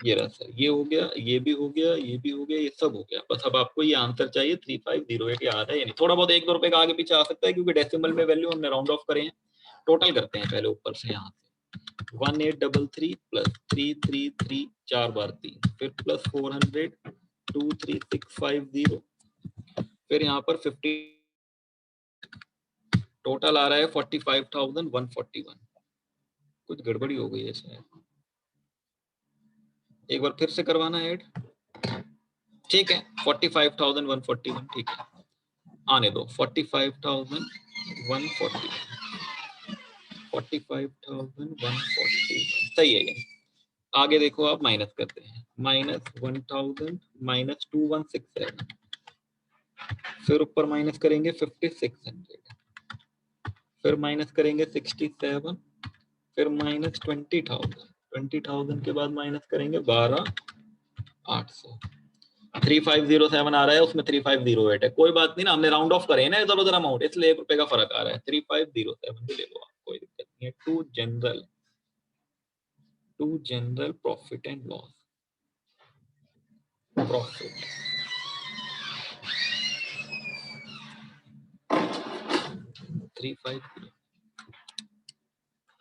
ये रहा सर, ये हो गया, ये भी हो गया, ये भी हो गया, ये सब हो गया। बस अब आपको ये आंसर चाहिए 3508 याद है, यानी थोड़ा बहुत 1-2 रुपए का आगे पीछे आ सकता है क्योंकि डेसिमल में वैल्यू हमने राउंड ऑफ करे हैं। टोटल करते हैं पहले ऊपर से, यहाँ से 1833 प्लस 333 4 बार 3, फिर प्लस 400 23650, फिर यहाँ पर 50, टोटल आ रहा है 45,141। कुछ गड़बड़ी हो गई है शायद, एक बार फिर से करवाना ऐड। ठीक है 45,141, ठीक है आने दो, 45,140, 45,140 सही है ये। आगे देखो आप माइनस करते हैं, -1000 -2167, फिर ऊपर माइनस करेंगे 5600, फिर माइनस करेंगे 67, फिर -20,000, 20,000 के बाद माइनस करेंगे 12,800। 3507 आ रहा है, उसमें 3508 है, कोई बात नहीं ना, हमने राउंड ऑफ करे ना इधर उधर अमाउंट, इसलिए 1 रुपए का फर्क आ रहा है। 3507 भी ले लो आप, कोई दिक्कत नहीं है। To general profit and loss, profit 350,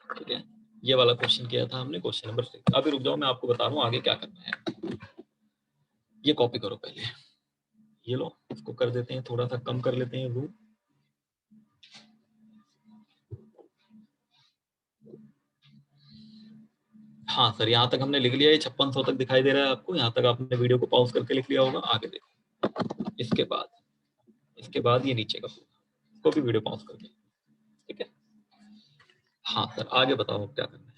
ठीक है। ये वाला क्वेश्चन किया था हमने, क्वेश्चन नंबर 6। अभी रुक जाओ, मैं आपको बता रहा हूँ आगे क्या करना है। ये कॉपी करो पहले, ये लो, इसको कर देते हैं, थोड़ा सा कम कर लेते हैं रूम। हाँ सर, यहाँ तक हमने लिख लिया है, 5600 तक दिखाई दे रहा है आपको, यहाँ तक आपने वीडियो को पॉज करके लिख लिया होगा। आगे देखो, इसके बाद ये नीचे का को भी वीडियो पॉज करके, ठीक है। हाँ सर, आगे बताओ क्या करना है।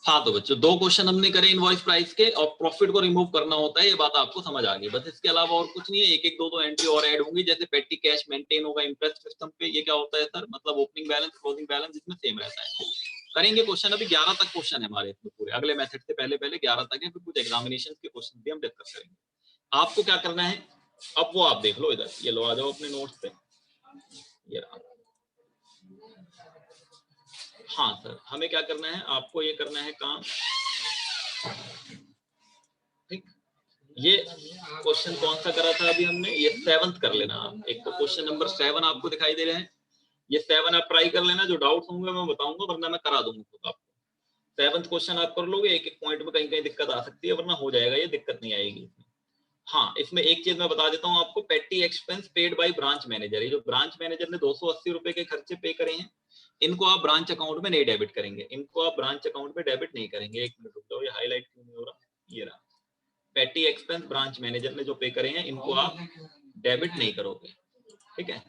हाँ तो बच्चों, 2 क्वेश्चन हमने करे इनवॉइस प्राइस के, और प्रॉफिट को रिमूव करना होता है, ये बात आपको समझ आ गई। बस इसके अलावा और कुछ नहीं है, एक एक दो एंट्री और ऐड होंगी, जैसे पेटी कैश मेंटेन होगा इंटरेस्ट सिस्टम पे। ये क्या होता है सर, मतलब ओपनिंग बैलेंस क्लोजिंग बैलेंस इसमें सेम रहता है। करेंगे क्वेश्चन, अभी 11 तक क्वेश्चन है हमारे इसमें पूरे, अगले मेथड से पहले 11 तक है, फिर कुछ एग्जामिनेशन के क्वेश्चन भी हम डिस्कस करेंगे। आपको क्या करना है, अब वो आप देख लो इधर, ये लो, आ जाओ अपने नोट्स पे, ये रहा। हाँ सर, हमें क्या करना है, आपको ये करना है काम, ठीक। ये क्वेश्चन कौन सा करा था अभी हमने, ये 7th कर लेना आप। एक तो क्वेश्चन नंबर 7 आपको दिखाई दे रहे हैं, ये 7 आप ट्राई कर लेना, जो डाउट्स होंगे मैं बताऊंगा, वरना मैं करा दूंगा खुद आपको। 7th क्वेश्चन आप कर लोगे, एक एक पॉइंट में कहीं कहीं दिक्कत आ सकती है, वरना हो जाएगा, ये दिक्कत नहीं आएगी। हाँ, इसमें एक चीज मैं बता देता हूँ आपको, पेटी expense paid by branch manager. ये जो ब्रांच मैनेजर ने 280 रुपए के खर्चे पे करे हैं, इनको आप ब्रांच अकाउंट में नहीं डेबिट करेंगे, इनको आप ब्रांच अकाउंट में डेबिट नहीं करेंगे। एक मिनट रुक जाओ, ये हाईलाइट क्यों नहीं हो रहा, ये रहा। पेटी एक्सपेंस ब्रांच मैनेजर ने जो पे करे हैं, इनको आप डेबिट नहीं करोगे, ठीक है।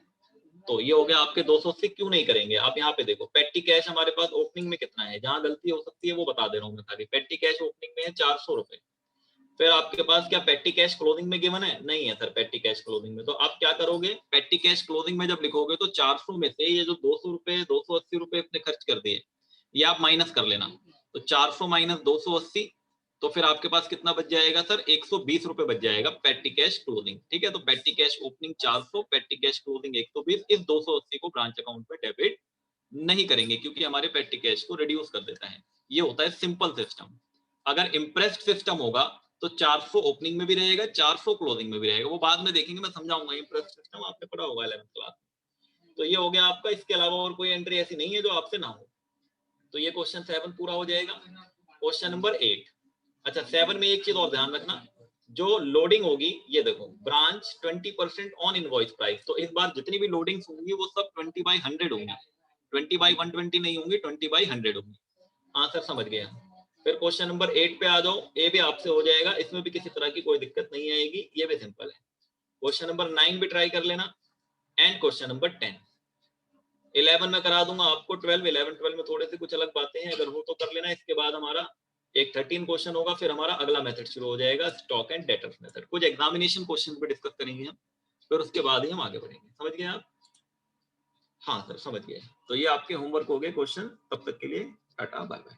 तो ये हो गया आपके 280। क्यों नहीं करेंगे, आप यहाँ पे देखो, पेटी कैश हमारे पास ओपनिंग में कितना है, जहां गलती हो सकती है वो बता दे रहा हूँ मैं खाली। पेटी कैश ओपनिंग में है 400 रुपए, फिर आपके पास क्या पेटी कैश क्लोजिंग में गिवन है, नहीं है सर पेटी कैश क्लोजिंग में। तो आप क्या करोगे, पेटी कैश क्लोजिंग में जब लिखोगे तो 400 में से ये जो 200 रुपए 280 रुपए अपने खर्च कर दिए, ये आप माइनस कर लेना। तो 400 माइनस 280, तो फिर आपके पास कितना बच जाएगा सर, 120 रुपए बच जाएगा पेटी कैश क्लोजिंग, ठीक है। तो पेटी कैश ओपनिंग 400, पेटी कैश क्लोजिंग 120, इस 280 को ब्रांच अकाउंट में डेबिट नहीं करेंगे, क्योंकि हमारे पेटी कैश को रिड्यूस कर देता है। ये होता है सिंपल सिस्टम। अगर इम्प्रेस्ड सिस्टम होगा तो 400 ओपनिंग में भी रहेगा, 400 क्लोजिंग में भी रहेगा, वो बाद में देखेंगे, मैं समझाऊंगा। इम्प्रेस्ड सिस्टम आपने पढ़ा होगा 11th क्लास में। तो ये हो गया आपका, इसके अलावा और कोई एंट्री ऐसी नहीं है जो आपसे ना हो। तो ये क्वेश्चन 7 पूरा हो जाएगा। क्वेश्चन नंबर 8, अच्छा 7 में एक चीज और ध्यान रखना, जो लोडिंग होगी, ये देखो, ब्रांच 20% ऑन इनवॉइस प्राइस। तो इस बार जितनी भी लोडिंग्स होंगी वो सब 20/100 होंगी, 20/120 नहीं होंगी, 20/100 होंगी। हाँ सर, समझ गया। फिर क्वेश्चन नंबर 8 पे आ जाओ, ये भी आपसे हो जाएगा, इसमें भी किसी तरह की कोई दिक्कत नहीं आएगी, ये भी सिंपल है। क्वेश्चन नंबर 9 भी ट्राई कर लेना एंड क्वेश्चन नंबर 10। 11 में करा दूंगा आपको, 12 में थोड़े से कुछ अलग बातें हैं, अगर हो तो कर लेना। इसके बाद हमारा एक 13 क्वेश्चन होगा, फिर हमारा अगला मेथड शुरू हो जाएगा, स्टॉक एंड डेटर्स मेथड। कुछ एग्जामिनेशन क्वेश्चन पे डिस्कस करेंगे हम, फिर उसके बाद ही हम आगे बढ़ेंगे। समझ गए आप? हाँ सर समझ गए। तो ये आपके होमवर्क हो गए क्वेश्चन। तब तक के लिए टाटा बाय बाय।